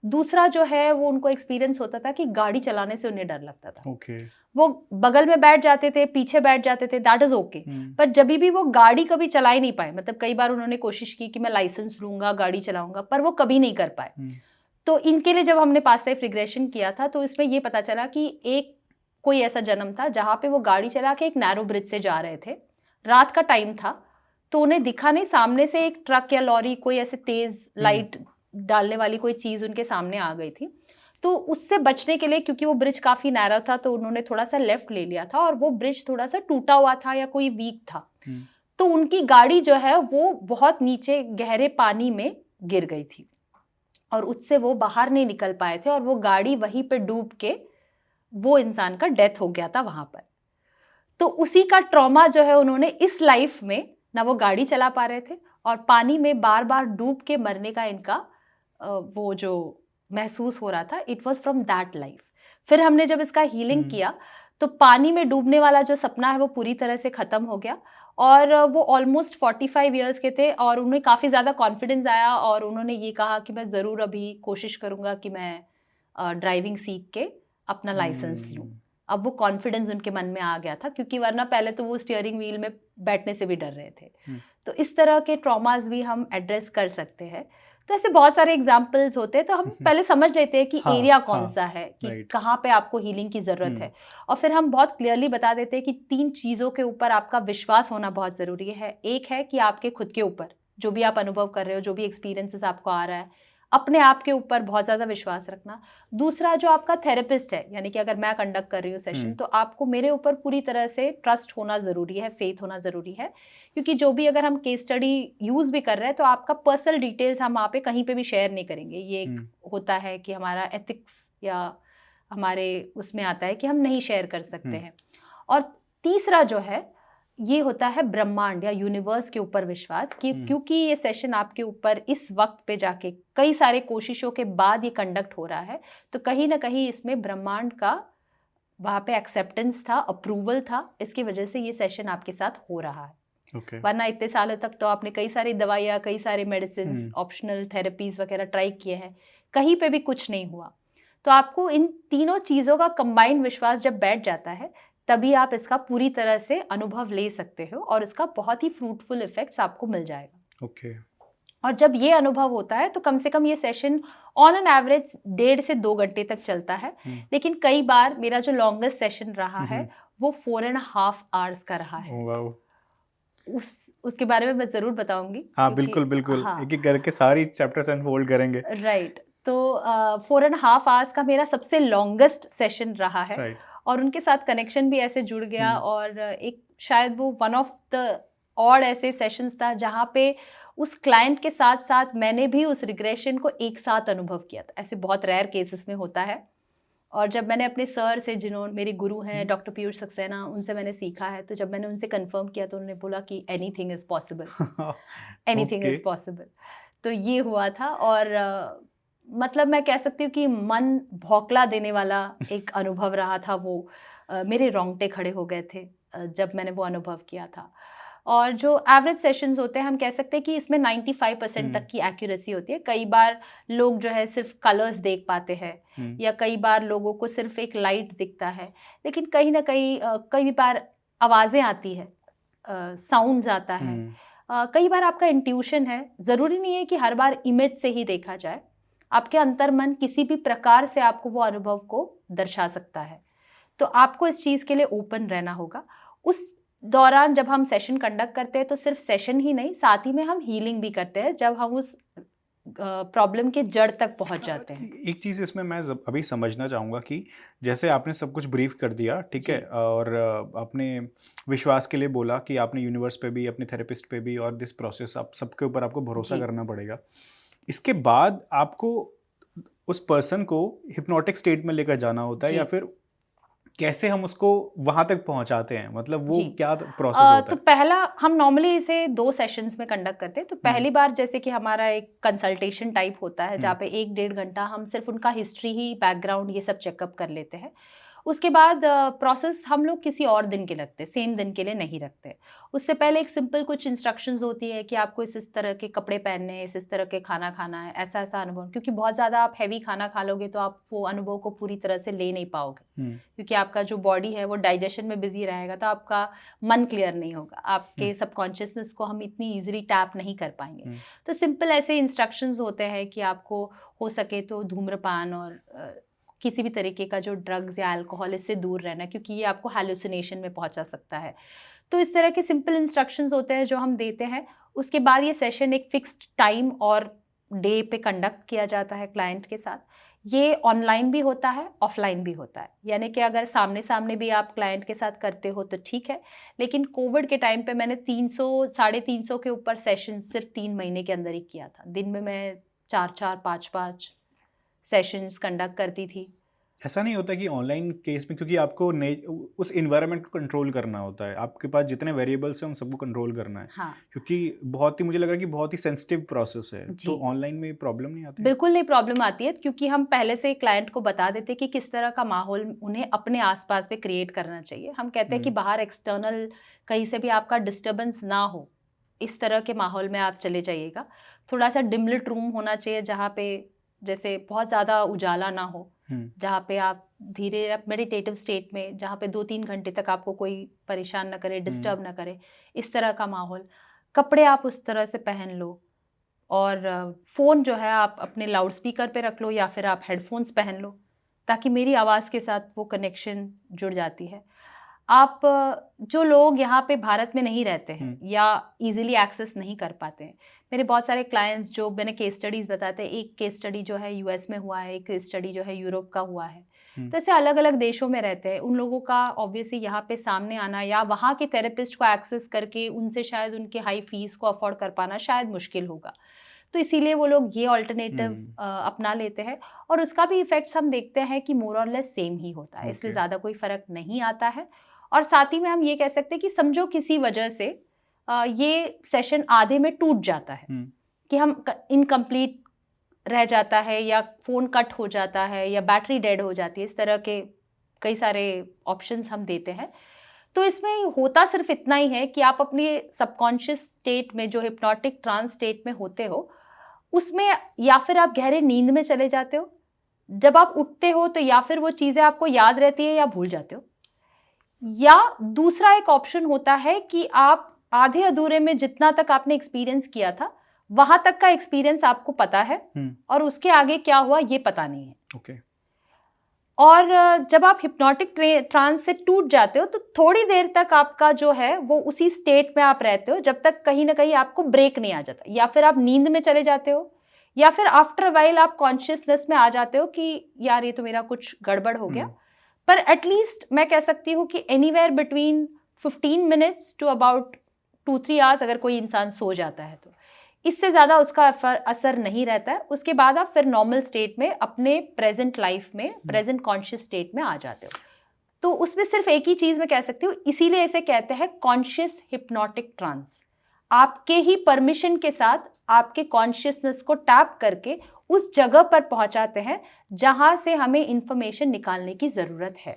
दूसरा जो है वो उनको एक्सपीरियंस होता था कि गाड़ी चलाने से उन्हें डर लगता था। वो बगल में बैठ जाते थे, पीछे बैठ जाते थे, दैट इज ओके, पर जब भी वो गाड़ी कभी चला ही नहीं पाए। मतलब कई बार उन्होंने कोशिश की कि मैं लाइसेंस लूंगा, गाड़ी चलाऊंगा, पर वो कभी नहीं कर पाए। तो इनके लिए जब हमने पास्ट लाइफ रिग्रेशन किया था, तो इसमें ये पता चला कि एक कोई ऐसा जन्म था जहाँ पे वो गाड़ी चला के एक नैरो ब्रिज से जा रहे थे, रात का टाइम था, तो उन्हें दिखा नहीं, सामने से एक ट्रक या लॉरी, कोई ऐसे तेज लाइट डालने वाली कोई चीज़ उनके सामने आ गई थी। तो उससे बचने के लिए, क्योंकि वो ब्रिज काफ़ी नैरो था, तो उन्होंने थोड़ा सा लेफ्ट ले लिया था, और वो ब्रिज थोड़ा सा टूटा हुआ था या कोई वीक था, तो उनकी गाड़ी जो है वो बहुत नीचे गहरे पानी में गिर गई थी, और उससे वो बाहर नहीं निकल पाए थे, और वो गाड़ी वहीं पे डूब के वो इंसान का डेथ हो गया था वहाँ पर। तो उसी का ट्रॉमा जो है उन्होंने इस लाइफ में, ना वो गाड़ी चला पा रहे थे और पानी में बार बार डूब के मरने का इनका वो जो महसूस हो रहा था, it was from that life. फिर हमने जब इसका हीलिंग किया, तो पानी में डूबने वाला जो सपना है वो पूरी तरह से ख़त्म हो गया, और वो ऑलमोस्ट 45 ईयर्स के थे, और उन्हें काफ़ी ज़्यादा कॉन्फिडेंस आया, और उन्होंने ये कहा कि मैं ज़रूर अभी कोशिश करूँगा कि मैं ड्राइविंग सीख के अपना लाइसेंस लूँ। अब वो कॉन्फिडेंस उनके मन में आ गया था, क्योंकि वरना पहले तो वो स्टीयरिंग व्हील में बैठने से भी डर रहे थे। तो इस तरह के ट्रॉमास भी हम एड्रेस कर सकते हैं। तो ऐसे बहुत सारे एग्जाम्पल्स होते हैं, तो हम पहले समझ लेते हैं कि एरिया कौन सा है, कि कहाँ पे आपको हीलिंग की ज़रूरत है, और फिर हम बहुत क्लियरली बता देते हैं कि 3 चीज़ों के ऊपर आपका विश्वास होना बहुत ज़रूरी है। एक है कि आपके खुद के ऊपर, जो भी आप अनुभव कर रहे हो, जो भी एक्सपीरियंसेस आपको आ रहा है, अपने आप के ऊपर बहुत ज़्यादा विश्वास रखना। दूसरा, जो आपका थेरेपिस्ट है, यानी कि अगर मैं कंडक्ट कर रही हूँ सेशन, तो आपको मेरे ऊपर पूरी तरह से ट्रस्ट होना ज़रूरी है, फेथ होना ज़रूरी है, क्योंकि जो भी अगर हम केस स्टडी यूज़ भी कर रहे हैं तो आपका पर्सनल डिटेल्स हम वहाँ पे कहीं पे भी शेयर नहीं करेंगे। ये एक होता है कि हमारा एथिक्स या हमारे उसमें आता है कि हम नहीं शेयर कर सकते हैं। और तीसरा जो है, ये होता है ब्रह्मांड या यूनिवर्स के ऊपर विश्वास, कि क्योंकि ये सेशन आपके ऊपर इस वक्त पे जाके कई सारे कोशिशों के बाद ये कंडक्ट हो रहा है, तो कहीं ना कहीं इसमें ब्रह्मांड का वहाँ पे एक्सेप्टेंस था, अप्रूवल था, इसकी वजह से ये सेशन आपके साथ हो रहा है। वरना इतने सालों तक तो आपने कई सारी दवाइयाँ, कई सारे मेडिसिन, ऑप्शनल थेरेपीज वगैरह ट्राई किए हैं, कहीं पे भी कुछ नहीं हुआ। तो आपको इन तीनों चीज़ों का कंबाइंड विश्वास जब बैठ जाता है, तभी आप इसका पूरी तरह से अनुभव ले सकते हो और इसका बहुत ही फ्रूटफुल इफेक्ट्स आपको मिल जाएगा। ओके। और जब ये अनुभव होता है तो कम से कम ये सेशन ऑन एन एवरेज 1.5 से 2 घंटे तक चलता है। लेकिन कई बार मेरा जो लॉन्गेस्ट सेशन रहा है वो 4.5 आवर्स का रहा है। उसके बारे में मैं जरूर बताऊंगी। हाँ बिल्कुल बिल्कुल, एक एक करके सारी चैप्टर्स अनफोल्ड करेंगे। राइट। तो 4.5 आवर्स का मेरा सबसे लॉन्गेस्ट सेशन रहा है। और उनके साथ कनेक्शन भी ऐसे जुड़ गया। और एक शायद वो वन ऑफ द ऑड ऐसे सेशंस था जहाँ पे उस क्लाइंट के साथ साथ मैंने भी उस रिग्रेशन को एक साथ अनुभव किया था। ऐसे बहुत रेयर केसेस में होता है। और जब मैंने अपने सर से, जिन्होंने मेरे गुरु हैं डॉक्टर पीयूष सक्सेना, उनसे मैंने सीखा है, तो जब मैंने उनसे कंफर्म किया तो उन्होंने बोला कि anything is possible, anything is possible. तो ये हुआ था। और मतलब मैं कह सकती हूँ कि मन भौंकला देने वाला एक अनुभव रहा था वो। मेरे रोंगटे खड़े हो गए थे जब मैंने वो अनुभव किया था। और जो एवरेज सेशंस होते हैं, हम कह सकते हैं कि इसमें 95% तक की एक्यूरेसी होती है। कई बार लोग जो है सिर्फ कलर्स देख पाते हैं, या कई बार लोगों को सिर्फ एक लाइट दिखता है, लेकिन कहीं ना कहीं कई बार आवाज़ें आती है, साउंड्स आता है, कई बार आपका इंट्यूशन है। ज़रूरी नहीं है कि हर बार इमेज से ही देखा जाए, आपके अंतर्मन किसी भी प्रकार से आपको वो अनुभव को दर्शा सकता है। तो आपको इस चीज़ के लिए ओपन रहना होगा। उस दौरान जब हम सेशन कंडक्ट करते हैं तो सिर्फ सेशन ही नहीं, साथ ही में हम हीलिंग भी करते हैं जब हम उस प्रॉब्लम के जड़ तक पहुंच जाते हैं। एक चीज़ इसमें मैं अभी समझना चाहूँगा कि जैसे आपने सब कुछ ब्रीफ कर दिया, ठीक है, और आपने विश्वास के लिए बोला कि आपने यूनिवर्स पे भी, अपने थेरेपिस्ट पे भी, और दिस प्रोसेस आप सबके ऊपर आपको भरोसा करना पड़ेगा। इसके बाद आपको उस पर्सन को हिप्नोटिक स्टेट में लेकर जाना होता है, या फिर कैसे हम उसको वहां तक पहुंचाते हैं, मतलब वो क्या प्रोसेस होता है? तो पहला, हम नॉर्मली इसे 2 सेशंस में कंडक्ट करते हैं। तो पहली बार जैसे कि हमारा एक कंसल्टेशन टाइप होता है, जहाँ पे 1-1.5 घंटा हम सिर्फ उनका हिस्ट्री ही, बैकग्राउंड, ये सब चेकअप कर लेते हैं। उसके बाद प्रोसेस हम लोग किसी और दिन के रखते हैं, सेम दिन के लिए नहीं रखते। उससे पहले एक सिंपल कुछ इंस्ट्रक्शंस होती है कि आपको इस तरह के कपड़े पहनने हैं, इस तरह के खाना खाना है, ऐसा ऐसा अनुभव। क्योंकि बहुत ज़्यादा आप हैवी खाना खा लोगे तो आप वो अनुभव को पूरी तरह से ले नहीं पाओगे, क्योंकि आपका जो बॉडी है वो डाइजेशन में बिजी रहेगा, तो आपका मन क्लियर नहीं होगा, आपके सबकॉन्शियसनेस को हम इतनी ईजिली टैप नहीं कर पाएंगे। तो सिंपल ऐसे इंस्ट्रक्शंस होते हैं कि आपको हो सके तो धूम्रपान और किसी भी तरीके का जो ड्रग्स या अल्कोहल, इससे दूर रहना, क्योंकि ये आपको हैलुसिनेशन में पहुंचा सकता है। तो इस तरह के सिंपल इंस्ट्रक्शंस होते हैं जो हम देते हैं। उसके बाद ये सेशन एक फिक्स्ड टाइम और डे पे कंडक्ट किया जाता है क्लाइंट के साथ। ये ऑनलाइन भी होता है, ऑफलाइन भी होता है। यानी कि अगर सामने सामने भी आप क्लाइंट के साथ करते हो तो ठीक है, लेकिन कोविड के टाइम पे मैंने 300-350 के ऊपर सेशन सिर्फ 3 महीने के अंदर ही किया था। दिन में मैं 4-4, 5-5 सेशंस कंडक्ट करती थी। ऐसा नहीं होता कि ऑनलाइन केस में, क्योंकि आपको उस इन्वायरमेंट को कंट्रोल करना होता है, आपके पास जितने वेरिएबल्स हैं उन सबको कंट्रोल करना है। हाँ। क्योंकि बहुत ही, मुझे लग रहा है कि बहुत ही सेंसिटिव प्रोसेस है, तो ऑनलाइन में प्रॉब्लम नहीं आती? बिल्कुल नहीं प्रॉब्लम आती है, क्योंकि हम पहले से क्लाइंट को बता देते कि किस तरह का माहौल उन्हें अपने आसपास पे क्रिएट करना चाहिए। हम कहते हैं कि बाहर एक्सटर्नल कहीं से भी आपका डिस्टर्बेंस ना हो, इस तरह के माहौल में आप चले जाइएगा। थोड़ा सा डिमलिट रूम होना चाहिए, जहाँ पे जैसे बहुत ज़्यादा उजाला ना हो, जहाँ पे आप धीरे मेडिटेटिव स्टेट में, जहाँ पे 2-3 घंटे तक आपको कोई परेशान ना करे, डिस्टर्ब ना करे, इस तरह का माहौल। कपड़े आप उस तरह से पहन लो, और फ़ोन जो है आप अपने लाउड स्पीकर पे रख लो, या फिर आप हेडफोन्स पहन लो, ताकि मेरी आवाज़ के साथ वो कनेक्शन जुड़ जाती है। आप जो लोग यहाँ पे भारत में नहीं रहते हैं या इजीली एक्सेस नहीं कर पाते हैं, मेरे बहुत सारे क्लाइंट्स जो मैंने केस स्टडीज़ बताते हैं, एक केस स्टडी जो है यूएस में हुआ है, एक केस स्टडी जो है यूरोप का हुआ है, तो ऐसे अलग अलग देशों में रहते हैं, उन लोगों का ऑब्वियसली यहाँ पे सामने आना या वहाँ के थेरेपिस्ट को एक्सेस करके उनसे शायद उनके हाई फीस को अफोर्ड कर पाना शायद मुश्किल होगा, तो इसीलिए वो लोग ये ऑल्टरनेटिव अपना लेते हैं और उसका भी इफेक्ट्स हम देखते हैं कि मोर और लेस सेम ही होता है, इसमें ज़्यादा कोई फ़र्क नहीं आता है। और साथ ही में हम ये कह सकते हैं कि समझो किसी वजह से ये सेशन आधे में टूट जाता है कि हम इनकम्प्लीट रह जाता है या फ़ोन कट हो जाता है या बैटरी डेड हो जाती है, इस तरह के कई सारे ऑप्शंस हम देते हैं। तो इसमें होता सिर्फ इतना ही है कि आप अपने सबकॉन्शियस स्टेट में जो हिप्नोटिक ट्रांस स्टेट में होते हो उसमें या फिर आप गहरे नींद में चले जाते हो, जब आप उठते हो तो या फिर वो चीज़ें आपको याद रहती है या भूल जाते हो, या दूसरा एक ऑप्शन होता है कि आप आधे अधूरे में जितना तक आपने एक्सपीरियंस किया था वहां तक का एक्सपीरियंस आपको पता है और उसके आगे क्या हुआ ये पता नहीं है। Okay. और जब आप हिप्नोटिक ट्रांस से टूट जाते हो तो थोड़ी देर तक आपका जो है वो उसी स्टेट में आप रहते हो जब तक कहीं ना कहीं आपको ब्रेक नहीं आ जाता, या फिर आप नींद में चले जाते हो या फिर आफ्टर वाइल आप कॉन्शियसनेस में आ जाते हो कि यार ये तो मेरा कुछ गड़बड़ हो गया। पर एटलीस्ट मैं कह सकती हूँ कि anywhere between 15 minutes to about 2-3 hours अगर कोई इंसान सो जाता है तो इससे ज़्यादा उसका असर नहीं रहता है। उसके बाद आप फिर नॉर्मल स्टेट में अपने प्रेजेंट लाइफ में प्रेजेंट कॉन्शियस स्टेट में आ जाते हो। तो उसमें सिर्फ एक ही चीज़ मैं कह सकती हूँ, इसीलिए इसे कहते हैं कॉन्शियस हिप्नोटिक ट्रांस। आपके ही परमिशन के साथ आपके कॉन्शियसनेस को टैप करके उस जगह पर पहुंचाते हैं जहां से हमें इंफॉर्मेशन निकालने की ज़रूरत है।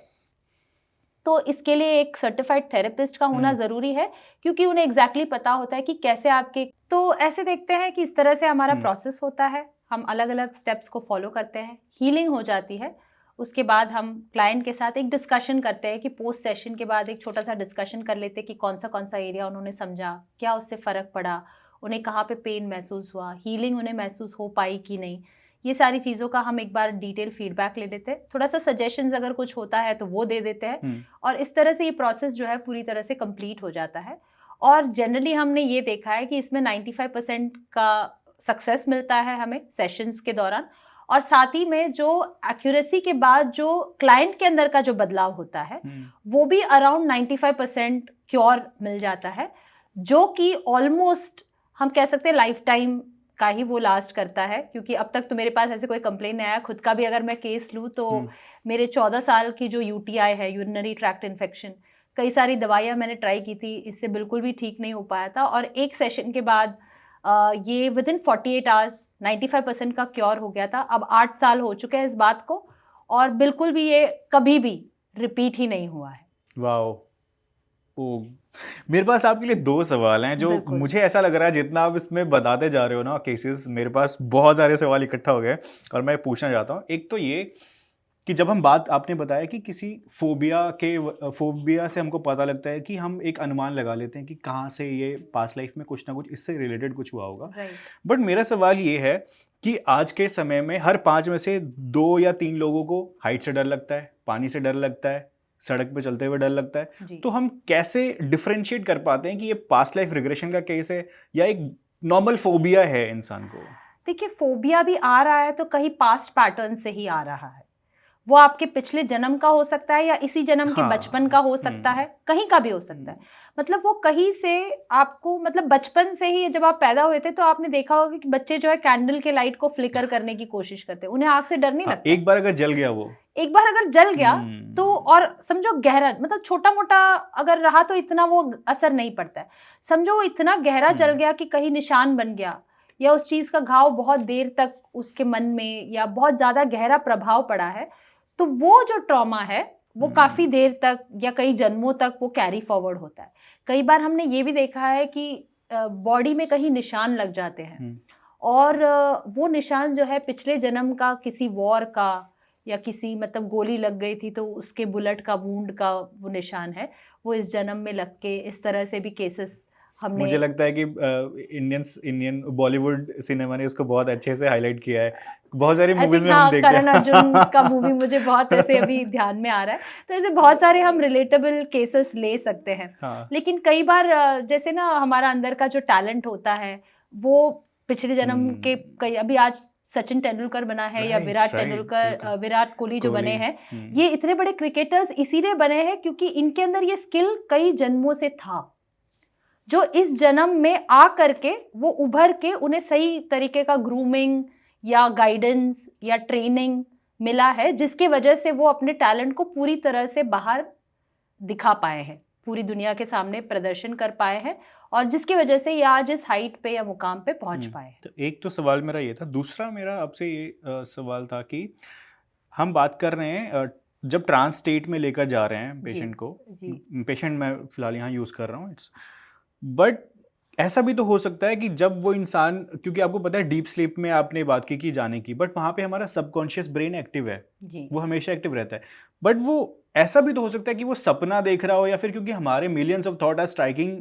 तो इसके लिए एक सर्टिफाइड थेरेपिस्ट का होना ज़रूरी है क्योंकि उन्हें एग्जैक्टली पता होता है कि कैसे आपके, तो ऐसे देखते हैं कि इस तरह से हमारा प्रोसेस होता है। हम अलग अलग स्टेप्स को फॉलो करते हैं, हीलिंग हो जाती है। उसके बाद हम क्लाइंट के साथ एक डिस्कशन करते हैं कि पोस्ट सेशन के बाद एक छोटा सा डिस्कशन कर लेते हैं कि कौन सा एरिया उन्होंने समझा, क्या उससे फ़र्क पड़ा, उन्हें कहाँ पे पेन महसूस हुआ, हीलिंग उन्हें महसूस हो पाई कि नहीं। ये सारी चीज़ों का हम एक बार डिटेल फीडबैक ले लेते हैं, थोड़ा सा सजेशंस अगर कुछ होता है तो वो दे देते हैं और इस तरह से ये प्रोसेस जो है पूरी तरह से कंप्लीट हो जाता है। और जनरली हमने ये देखा है कि इसमें 95% का सक्सेस मिलता है हमें सेशंस के दौरान, और साथ ही में जो एक्यूरेसी के बाद जो क्लाइंट के अंदर का जो बदलाव होता है वो भी अराउंड 95% क्योर मिल जाता है, जो कि ऑलमोस्ट हम कह सकते हैं लाइफ टाइम का ही वो लास्ट करता है। क्योंकि अब तक तो मेरे पास ऐसे कोई कंप्लेन नहीं आया। खुद का भी अगर मैं केस लूँ तो मेरे 14 साल की जो UTI है, यूरिनरी ट्रैक्ट इन्फेक्शन, कई सारी दवाइयाँ मैंने ट्राई की थी, इससे बिल्कुल भी ठीक नहीं हो पाया था। और एक सेशन के बाद ये विदिन 48 आवर्स 95% का क्योर हो गया था। अब 8 साल हो चुके हैं इस बात को और बिल्कुल भी ये कभी भी रिपीट ही नहीं हुआ है। वाओ। मेरे पास आपके लिए 2 सवाल हैं जो मुझे ऐसा लग रहा है जितना आप इसमें बताते जा रहे हो ना केसेस, मेरे पास बहुत सारे सवाल इकट्ठा हो गए और मैं पूछना चाहता हूँ। एक तो ये कि जब हम बात, आपने बताया कि किसी फोबिया से हमको पता लगता है कि हम एक अनुमान लगा लेते हैं कि कहाँ से ये पास्ट लाइफ में कुछ ना कुछ इससे रिलेटेड कुछ हुआ होगा। बट मेरा सवाल ये है कि आज के समय में हर 5 में से 2 या 3 लोगों को हाइट से डर लगता है, पानी से डर लगता है, सड़क पे चलते हुए डर लगता है। तो हम कैसे डिफरेंशिएट कर पाते हैं कि ये पास्ट लाइफ रिग्रेशन का केस है या एक नॉर्मल फोबिया है इंसान को? देखिए, फोबिया भी आ रहा है तो कहीं पास्ट पैटर्न से ही आ रहा है। वो आपके पिछले जन्म का हो सकता है या इसी जन्म के बचपन का हो सकता है, कहीं का भी हो सकता है। मतलब वो कहीं से आपको, मतलब बचपन से ही जब आप पैदा हुए थे तो आपने देखा होगा कि बच्चे जो है कैंडल के लाइट को फ्लिकर करने की कोशिश करते हैं, उन्हें आग से डर नहीं लगता। एक बार अगर जल गया, वो एक बार अगर जल गया तो, और समझो गहरा, मतलब छोटा मोटा अगर रहा तो इतना वो असर नहीं पड़ता है। समझो वो इतना गहरा जल गया कि कहीं निशान बन गया या उस चीज का घाव बहुत देर तक उसके मन में या बहुत ज्यादा गहरा प्रभाव पड़ा है, तो वो जो ट्रॉमा है वो काफी देर तक या कई जन्मों तक वो कैरी फॉरवर्ड होता है। कई बार हमने ये भी देखा है कि बॉडी में कहीं निशान लग जाते हैं और वो निशान जो है पिछले जन्म का किसी वॉर का या किसी, मतलब गोली लग गई थी तो उसके बुलेट का वूंड का वो निशान है, वो इस जन्म में लग के, इस तरह से भी केसेस हमने मुझे लगता है कि इंडियन बॉलीवुड सिनेमा ने इसको बहुत अच्छे से हाईलाइट किया है। बहुत सारी मूवीज में हम देखते हैं। करण अर्जुन का मूवी मुझे बहुत ऐसे अभी ध्यान में आ रहा है, तो ऐसे बहुत सारे हम रिलेटेबल केसेस ले सकते हैं। हाँ। लेकिन कई बार जैसे ना हमारा अंदर का जो टैलेंट होता है वो पिछले जन्म के कई, अभी आज सचिन तेंदुलकर बना है या विराट कोहली जो बने हैं, ये इतने बड़े क्रिकेटर्स इसीलिए बने हैं क्योंकि इनके अंदर ये स्किल कई जन्मों से था, जो इस जन्म में आ करके वो उभर के उन्हें सही तरीके का ग्रूमिंग या गाइडेंस या ट्रेनिंग मिला है, जिसकी वजह से वो अपने टैलेंट को पूरी तरह से बाहर दिखा पाए हैं, पूरी दुनिया के सामने प्रदर्शन कर पाए हैं, और जिसकी वजह से ये आज इस हाइट पे या मुकाम पे पहुंच पाए। तो एक तो सवाल मेरा ये था। दूसरा मेरा आपसे ये सवाल था कि हम बात कर रहे हैं जब ट्रांस स्टेट में लेकर जा रहे हैं पेशेंट को, पेशेंट मैं फिलहाल यहाँ यूज़ कर रहा हूँ, बट ऐसा भी तो हो सकता है कि जब वो इंसान, क्योंकि आपको पता है डीप स्लीप में आपने बात की जाने की, बट वहाँ पे हमारा सबकॉन्शियस ब्रेन एक्टिव है, वो हमेशा एक्टिव रहता है, बट वो ऐसा भी तो हो सकता है कि वो सपना देख रहा हो, या फिर क्योंकि हमारे millions of thought are striking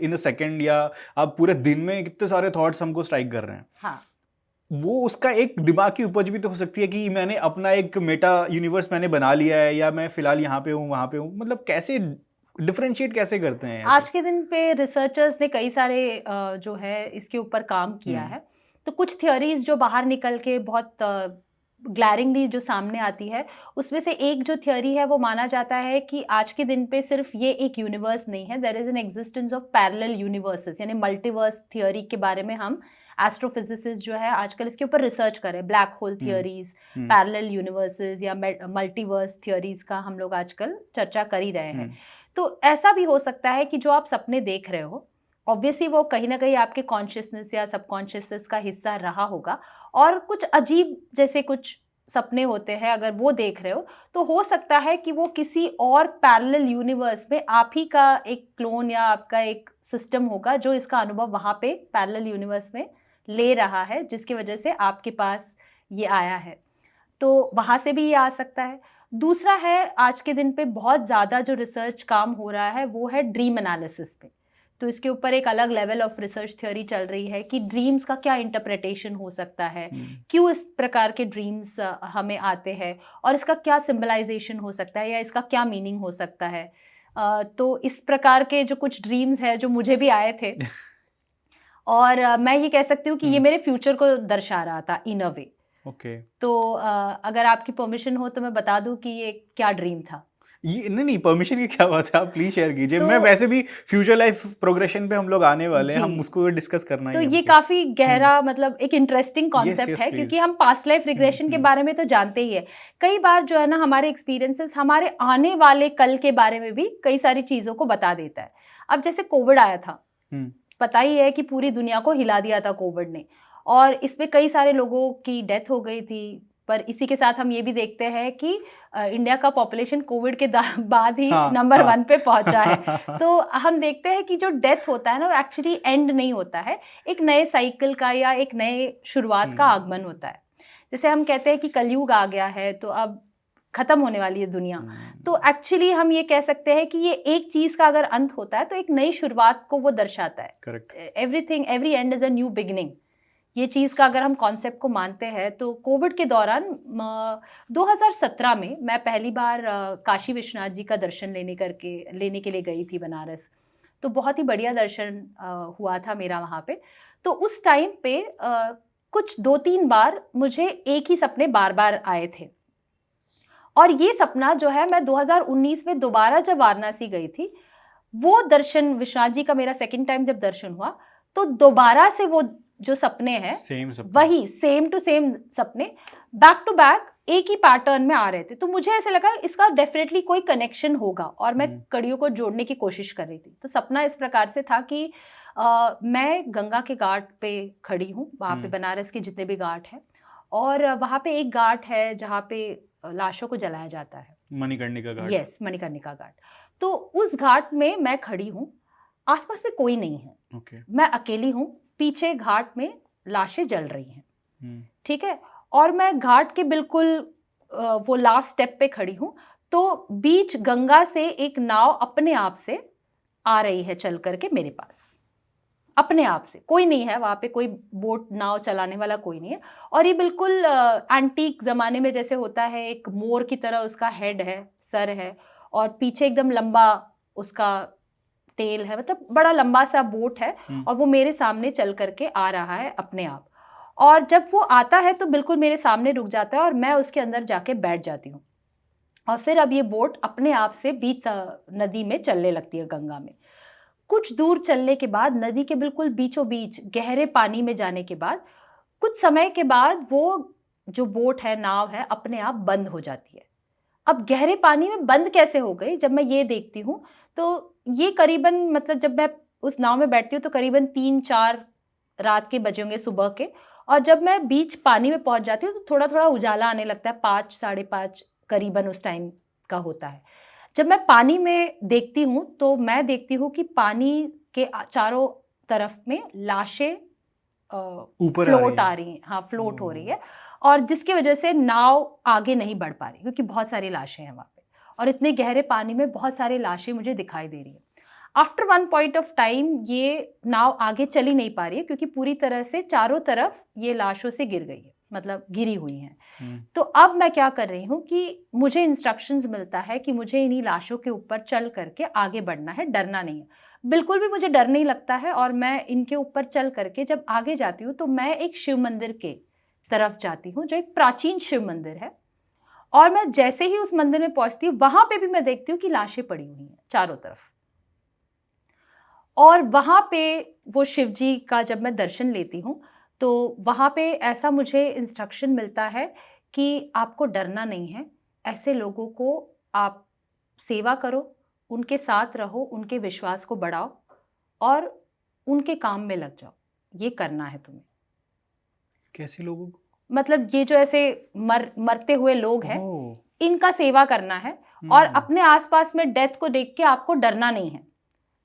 in a second, या आप पूरे दिन में कितने सारे थॉट्स हमको स्ट्राइक कर रहे हैं। हाँ। वो उसका एक दिमाग की उपज भी तो हो सकती है कि मैंने अपना एक मेटा यूनिवर्स मैंने बना लिया है, या मैं फिलहाल यहाँ पे हूँ वहाँ पे हूँ, मतलब कैसे डिफरेंशिएट कैसे करते हैं? आज के दिन पे रिसर्चर्स ने कई सारे जो है इसके ऊपर काम किया है। तो कुछ थियोरीज जो बाहर निकल के बहुत ग्लैरिंगली जो सामने आती है, उसमें से एक जो थियोरी है वो माना जाता है कि आज के दिन पे सिर्फ ये एक यूनिवर्स नहीं है, there is an existence of parallel universes, यानी मल्टीवर्स थियोरी के बारे में हम एस्ट्रोफिजिसिस्ट जो है आजकल इसके ऊपर रिसर्च करें। Black hole theories, parallel universes या मल्टीवर्स थियोरीज का हम लोग आजकल चर्चा कर ही रहे हैं। तो ऐसा भी हो सकता है कि जो आप सपने देख रहे हो, ऑब्वियसली वो कहीं ना कहीं आपके कॉन्शियसनेस या सबकॉन्शियसनेस का हिस्सा रहा होगा, और कुछ अजीब जैसे कुछ सपने होते हैं, अगर वो देख रहे हो तो हो सकता है कि वो किसी और पैरेलल यूनिवर्स में आप ही का एक क्लोन या आपका एक सिस्टम होगा जो इसका अनुभव वहाँ पे पैरेलल यूनिवर्स में ले रहा है, जिसकी वजह से आपके पास ये आया है। तो वहाँ से भी ये आ सकता है। दूसरा है, आज के दिन पे बहुत ज़्यादा जो रिसर्च काम हो रहा है वो है ड्रीम एनालिसिस पे। तो इसके ऊपर एक अलग लेवल ऑफ रिसर्च थ्योरी चल रही है कि ड्रीम्स का क्या इंटरप्रिटेशन हो सकता है, क्यों इस प्रकार के ड्रीम्स हमें आते हैं, और इसका क्या सिंबलाइजेशन हो सकता है या इसका क्या मीनिंग हो सकता है। तो इस प्रकार के जो कुछ ड्रीम्स हैं जो मुझे भी आए थे और मैं ये कह सकती हूँ कि ये मेरे फ्यूचर को दर्शा रहा था इन अ वे। ओके। तो अगर आपकी परमिशन हो तो मैं बता दूं कि ये क्या ड्रीम था। ये नहीं, परमिशन की क्या बात है, आप प्लीज शेयर कीजिए। मैं वैसे भी फ्यूचर लाइफ प्रोग्रेशन पे हम लोग आने वाले हैं, हम उसको डिस्कस करना है। तो ये काफी गहरा मतलब एक इंटरेस्टिंग कॉन्सेप्ट है, क्योंकि हम पास्ट लाइफ रिग्रेशन के बारे में तो जानते ही है। कई बार जो है ना हमारे एक्सपीरियंसेस हमारे आने वाले कल के बारे में भी कई सारी चीजों को बता देता है। अब जैसे कोविड आया था, पता ही है कि पूरी दुनिया को हिला दिया था कोविड ने, और इसमें कई सारे लोगों की डेथ हो गई थी। पर इसी के साथ हम ये भी देखते हैं कि इंडिया का पॉपुलेशन कोविड के बाद ही नंबर 1 पे पहुंचा है। तो हम देखते हैं कि जो डेथ होता है ना, वो एक्चुअली एंड नहीं होता है, एक नए साइकिल का या एक नए शुरुआत का आगमन होता है। जैसे हम कहते हैं कि कलयुग आ गया है, तो अब खत्म होने वाली है दुनिया। तो एक्चुअली हम ये कह सकते हैं कि ये एक चीज का अगर अंत होता है तो एक नई शुरुआत को वो दर्शाता है। Correct. Every and is a new beginning. ये चीज़ का अगर हम कॉन्सेप्ट को मानते हैं तो कोविड के दौरान 2017 में मैं पहली बार काशी विश्वनाथ जी का दर्शन लेने के लिए गई थी बनारस। तो बहुत ही बढ़िया दर्शन हुआ था मेरा वहाँ पे। तो उस टाइम पे कुछ 2-3 बार मुझे एक ही सपने बार बार आए थे, और ये सपना जो है मैं 2019 में दोबारा जब वाराणसी गई थी, वो दर्शन विश्वनाथ जी का मेरा सेकेंड टाइम जब दर्शन हुआ, तो दोबारा से वो जो सपने हैं वही सेम टू सेम सपने बैक टू बैक एक ही पैटर्न में आ रहे थे। तो मुझे ऐसे लगा इसका डेफिनेटली कोई कनेक्शन होगा, और मैं कड़ियों को जोड़ने की कोशिश कर रही थी। तो सपना इस प्रकार से था कि मैं गंगा के घाट पे खड़ी हूँ, वहाँ पे बनारस के जितने भी घाट हैं, और वहाँ पे एक घाट है जहाँ पे लाशों को जलाया जाता है, मणिकर्णिका घाट। यस, मणिकर्णिका घाट। तो उस घाट में मैं खड़ी हूँ, आसपास में कोई नहीं है। okay. मैं अकेली हूँ, पीछे घाट में लाशें जल रही हैं, ठीक है, और मैं घाट के बिल्कुल वो लास्ट स्टेप पे खड़ी हूँ। तो बीच गंगा से एक नाव अपने आप से आ रही है चल करके मेरे पास अपने आप से। कोई नहीं है वहाँ पे, कोई बोट नाव चलाने वाला कोई नहीं है। और ये बिल्कुल एंटीक ज़माने में जैसे होता है, एक मोर की तरह उसका हेड है, सर है, और पीछे एकदम लंबा उसका टेल है, मतलब बड़ा लंबा सा बोट है। और वो मेरे सामने चल करके आ रहा है अपने आप। और जब वो आता है तो बिल्कुल मेरे सामने रुक जाता है और मैं उसके अंदर जाके बैठ जाती हूँ। और फिर अब ये बोट अपने आप से बीच नदी में चलने लगती है, गंगा में। कुछ दूर चलने के बाद, नदी के बिल्कुल बीचों बीच गहरे पानी में जाने के बाद, कुछ समय के बाद वो जो बोट है, नाव है, अपने आप बंद हो जाती है। अब गहरे पानी में बंद कैसे हो गई, जब मैं ये देखती हूँ तो ये करीबन, मतलब जब मैं उस नाव में बैठती हूँ तो करीबन 3-4 रात के बजे होंगे, सुबह के। और जब मैं बीच पानी में पहुंच जाती हूँ तो थोड़ा थोड़ा उजाला आने लगता है, 5-5:30 करीबन उस टाइम का होता है। जब मैं पानी में देखती हूँ तो मैं देखती हूँ कि पानी के चारों तरफ में लाशें ऊपर फ्लोट आ रही हैं। हाँ, फ्लोट हो रही है, और जिसकी वजह से नाव आगे नहीं बढ़ पा रही, क्योंकि बहुत सारी लाशें हैं वहाँ पे, और इतने गहरे पानी में बहुत सारी लाशें मुझे दिखाई दे रही है। After one point of time ये नाव आगे चली नहीं पा रही है, क्योंकि पूरी तरह से चारों तरफ ये लाशों से गिर गई है, मतलब गिरी हुई हैं। तो अब मैं क्या कर रही हूँ कि मुझे इंस्ट्रक्शंस मिलता है कि मुझे इन्हीं लाशों के ऊपर चल करके आगे बढ़ना है, डरना नहीं है। बिल्कुल भी मुझे डर नहीं लगता है। और मैं इनके ऊपर चल करके जब आगे जाती हूँ तो मैं एक शिव मंदिर के तरफ जाती हूँ, जो एक प्राचीन शिव मंदिर है। और मैं जैसे ही उस मंदिर में पहुंचती हूँ, वहां पे भी मैं देखती हूँ कि लाशें पड़ी हुई हैं चारों तरफ। और वहां पे वो शिव जी का जब मैं दर्शन लेती हूँ तो वहां पे ऐसा मुझे इंस्ट्रक्शन मिलता है कि आपको डरना नहीं है, ऐसे लोगों को आप सेवा करो, उनके साथ रहो, उनके विश्वास को बढ़ाओ और उनके काम में लग जाओ, ये करना है तुम्हें। कैसे लोगों को? मतलब ये जो ऐसे मरते हुए लोग हैं, इनका सेवा करना है, और अपने आसपास में डेथ को देख के आपको डरना नहीं है।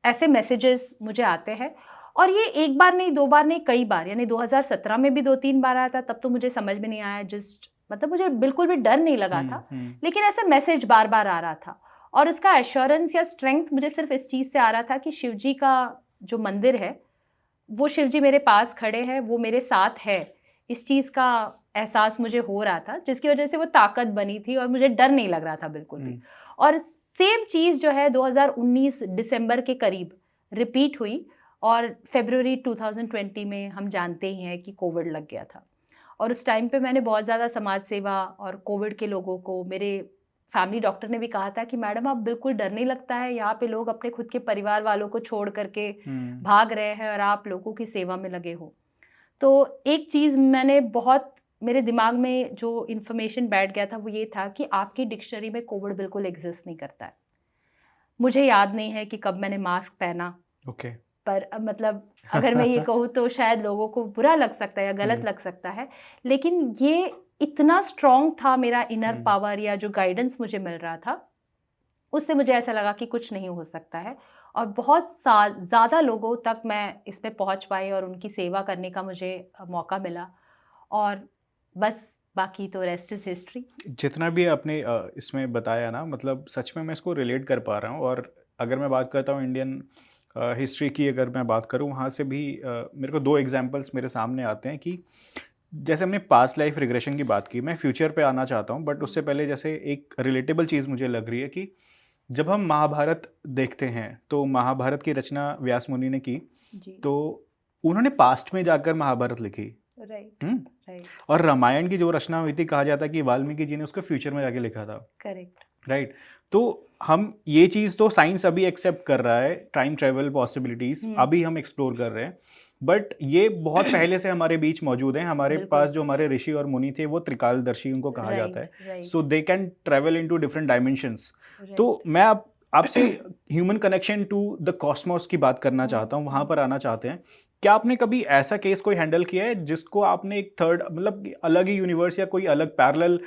ऐसे मैसेजेस मुझे आते हैं। और ये एक बार नहीं, 2 बार नहीं, कई बार, यानी 2017 में भी 2-3 बार आया था। तब तो मुझे समझ में नहीं आया, जस्ट मतलब मुझे बिल्कुल भी डर नहीं लगा था, लेकिन ऐसे मैसेज बार बार आ रहा था। और इसका एश्योरेंस या स्ट्रेंथ मुझे सिर्फ इस चीज़ से आ रहा था कि शिव जी का जो मंदिर है, वो शिव जी मेरे पास खड़े हैं, वो मेरे साथ है, इस चीज़ का एहसास मुझे हो रहा था, जिसकी वजह से वो ताकत बनी थी और मुझे डर नहीं लग रहा था बिल्कुल भी। और सेम चीज़ जो है 2019 दिसंबर के करीब रिपीट हुई, और फरवरी 2020 में हम जानते ही हैं कि कोविड लग गया था। और उस टाइम पे मैंने बहुत ज़्यादा समाज सेवा और कोविड के लोगों को, मेरे फैमिली डॉक्टर ने भी कहा था कि मैडम आप बिल्कुल डर नहीं लगता है, यहाँ पे लोग अपने खुद के परिवार वालों को छोड़ करके भाग रहे हैं और आप लोगों की सेवा में लगे हो। तो एक चीज़ मैंने बहुत, मेरे दिमाग में जो इन्फॉर्मेशन बैठ गया था वो ये था कि आपकी डिक्शनरी में कोविड बिल्कुल एग्जिस्ट नहीं करता है। मुझे याद नहीं है कि कब मैंने मास्क पहना। पर मतलब अगर मैं ये कहूँ तो शायद लोगों को बुरा लग सकता है या गलत लग सकता है, लेकिन ये इतना स्ट्रॉन्ग था मेरा इनर पावर या जो गाइडेंस मुझे मिल रहा था, उससे मुझे ऐसा लगा कि कुछ नहीं हो सकता है। और बहुत ज़्यादा लोगों तक मैं इसमें पहुंच पाई और उनकी सेवा करने का मुझे मौका मिला। और बस बाकी तो रेस्ट इज हिस्ट्री। जितना भी आपने इसमें बताया ना, मतलब सच में मैं इसको रिलेट कर पा रहा हूँ। और अगर मैं बात करता हूँ इंडियन हिस्ट्री की, अगर मैं बात करूँ, वहाँ से भी मेरे को 2 एग्जांपल्स मेरे सामने आते हैं कि जैसे हमने पास्ट लाइफ रिग्रेशन की बात की, मैं फ्यूचर पे आना चाहता हूँ, बट उससे पहले जैसे एक रिलेटेबल चीज़ मुझे लग रही है कि जब हम महाभारत देखते हैं तो महाभारत की रचना व्यास मुनि ने की, तो उन्होंने पास्ट में जाकर महाभारत लिखी। राइट। और रामायण की जो रचना हुई थी, कहा जाता है कि वाल्मीकि जी ने उसको फ्यूचर में जाके लिखा था। करेक्ट। राइट। तो हम ये चीज़ तो साइंस अभी एक्सेप्ट कर रहा है, टाइम ट्रेवल पॉसिबिलिटीज अभी हम एक्सप्लोर कर रहे हैं, बट ये बहुत पहले से हमारे बीच मौजूद हैं। हमारे पास जो हमारे ऋषि और मुनि थे वो त्रिकालदर्शी उनको कहा जाता है, so they can travel into different dimensions. तो मैं आपसे human connection to the cosmos की बात करना चाहता हूँ, वहाँ पर आना चाहते हैं। क्या आपने कभी ऐसा केस कोई हैंडल किया है जिसको आपने एक थर्ड, मतलब अलग ही यूनिवर्स या कोई अलग पैरेलल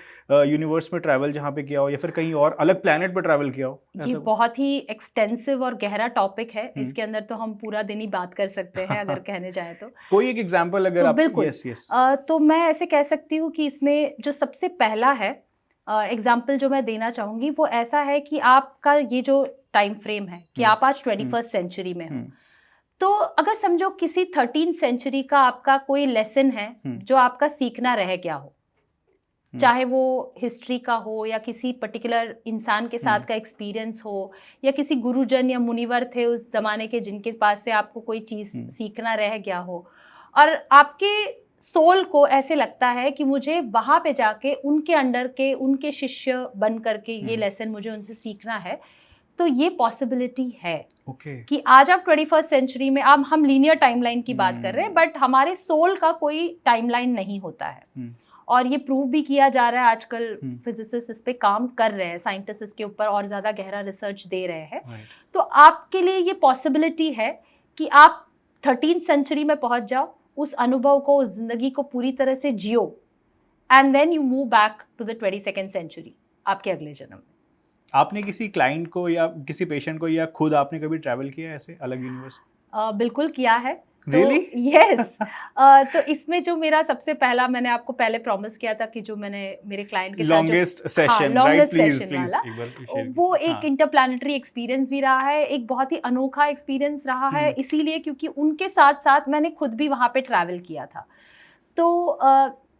यूनिवर्स में ट्रैवल जहाँ पे किया हो, या फिर कहीं और अलग प्लैनेट पर ट्रैवल किया हो? ये बहुत ही एक्सटेंसिव और गहरा टॉपिक है, इसके अंदर तो हम पूरा दिन ही बात कर सकते हैं अगर कहने जाए तो। कोई एक एग्जांपल अगर तो आप? बिल्कुल। यस। तो मैं ऐसे कह सकती हूँ कि इसमें जो सबसे पहला है एग्जाम्पल जो मैं देना चाहूँगी वो ऐसा है कि आपका ये जो टाइम फ्रेम है कि आप आज 21st सेंचुरी में हो, तो अगर समझो किसी 13th सेंचुरी का आपका कोई लेसन है जो आपका सीखना रह गया हो, चाहे वो हिस्ट्री का हो या किसी पर्टिकुलर इंसान के साथ का एक्सपीरियंस हो या किसी गुरुजन या मुनिवर थे उस जमाने के जिनके पास से आपको कोई चीज़ सीखना रह गया हो, और आपके सोल को ऐसे लगता है कि मुझे वहाँ पे जाके उनके अंडर के उनके शिष्य बन करके ये लेसन मुझे उनसे सीखना है, तो ये पॉसिबिलिटी है कि आज आप 21st सेंचुरी में, अब हम लीनियर टाइमलाइन की बात कर रहे हैं, बट हमारे सोल का कोई टाइमलाइन नहीं होता है। और ये प्रूव भी किया जा रहा है, आजकल फिजिसिस्ट इस पे काम कर रहे हैं, साइंटिस्ट इसके ऊपर और ज़्यादा गहरा रिसर्च दे रहे हैं। तो आपके लिए ये पॉसिबिलिटी है कि आप 13th सेंचुरी में पहुंच जाओ, उस अनुभव को, उस जिंदगी को पूरी तरह से जियो, and then you move back to the 22nd century आपके अगले जन्म में। आपने किसी क्लाइंट को या किसी पेशेंट को या खुद आपने कभी ट्रैवल किया है ऐसे अलग यूनिवर्स? बिल्कुल किया है। Really? यस। तो इसमें जो मेरा सबसे पहला, मैंने आपको पहले प्रॉमिस किया था कि जो मैंने मेरे क्लाइंट के longest session, longest please session please वाला, वो एक इंटरप्लैनेटरी एक्सपीरियंस भी रहा है, एक बहुत ही अनोखा एक्सपीरियंस रहा है, इसीलिए क्योंकि उनके साथ साथ मैंने खुद भी वहाँ पे ट्रैवल किया था। तो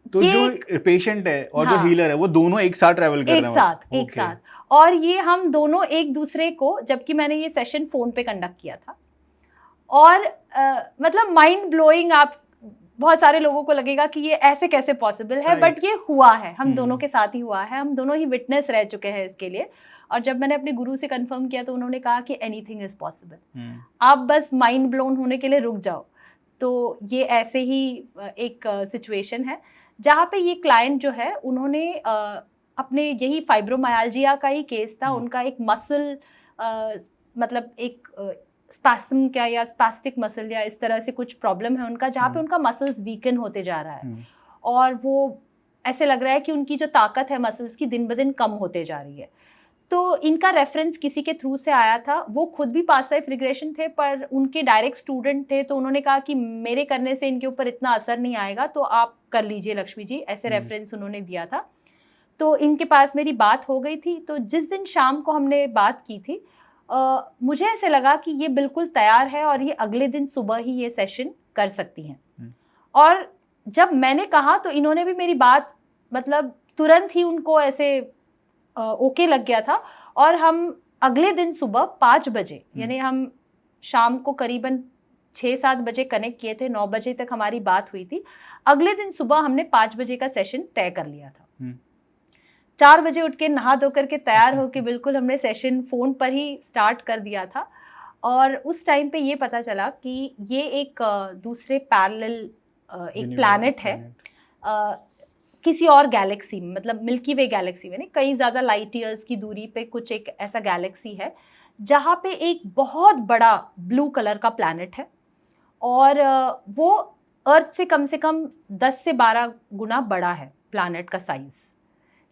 जो पेशेंट है और जो हीलर है वो दोनों एक साथ ट्रैवल कर रहे हैं एक साथ, और ये हम दोनों एक दूसरे को, जबकि मैंने ये सेशन फोन पे कंडक्ट किया था, और मतलब माइंड ब्लोइंग, आप बहुत सारे लोगों को लगेगा कि ये ऐसे कैसे पॉसिबल है, बट ये हुआ है, हम दोनों के साथ ही हुआ है, हम दोनों ही विटनेस रह चुके हैं इसके लिए। और जब मैंने अपने गुरु से कंफर्म किया तो उन्होंने कहा कि एनीथिंग इज पॉसिबल, आप बस माइंड ब्लोन होने के लिए रुक जाओ। तो ये ऐसे ही एक सिचुएशन है जहाँ पे ये क्लाइंट जो है, उन्होंने अपने यही फाइब्रोमायाल्जिया का ही केस था, उनका एक मसल मतलब एक स्पैस्म क्या या स्पैस्टिक मसल या इस तरह से कुछ प्रॉब्लम है उनका, जहाँ पे उनका मसल्स वीकन होते जा रहा है, और वो ऐसे लग रहा है कि उनकी जो ताकत है मसल्स की दिन ब दिन कम होते जा रही है। तो इनका रेफरेंस किसी के थ्रू से आया था, वो खुद भी पास्ट लाइफ रिग्रेशन थे पर उनके डायरेक्ट स्टूडेंट थे, तो उन्होंने कहा कि मेरे करने से इनके ऊपर इतना असर नहीं आएगा, तो आप कर लीजिए लक्ष्मी जी, ऐसे रेफरेंस उन्होंने दिया था। तो इनके पास मेरी बात हो गई थी। तो जिस दिन शाम को हमने बात की थी, मुझे ऐसे लगा कि ये बिल्कुल तैयार है और ये अगले दिन सुबह ही ये सेशन कर सकती हैं। और जब मैंने कहा तो इन्होंने भी मेरी बात, मतलब तुरंत ही उनको ऐसे ओके लग गया था, और हम अगले दिन सुबह 5 बजे, यानी हम शाम को करीबन 6-7 बजे कनेक्ट किए थे, 9 बजे तक हमारी बात हुई थी। अगले दिन सुबह हमने 5 बजे का सेशन तय कर लिया था। 4 बजे उठ के नहा धो करके तैयार होके बिल्कुल हमने सेशन फ़ोन पर ही स्टार्ट कर दिया था। और उस टाइम पे ये पता चला कि ये एक दूसरे पैरेलल एक प्लैनेट है, किसी और गैलेक्सी में, मतलब मिल्की वे गैलेक्सी में नहीं, कई ज़्यादा लाइट ईयर्स की दूरी पे कुछ एक ऐसा गैलेक्सी है जहाँ पे एक बहुत बड़ा ब्लू कलर का प्लैनेट है, और वो अर्थ से कम 10 से 12 गुना बड़ा है प्लैनेट का साइज़।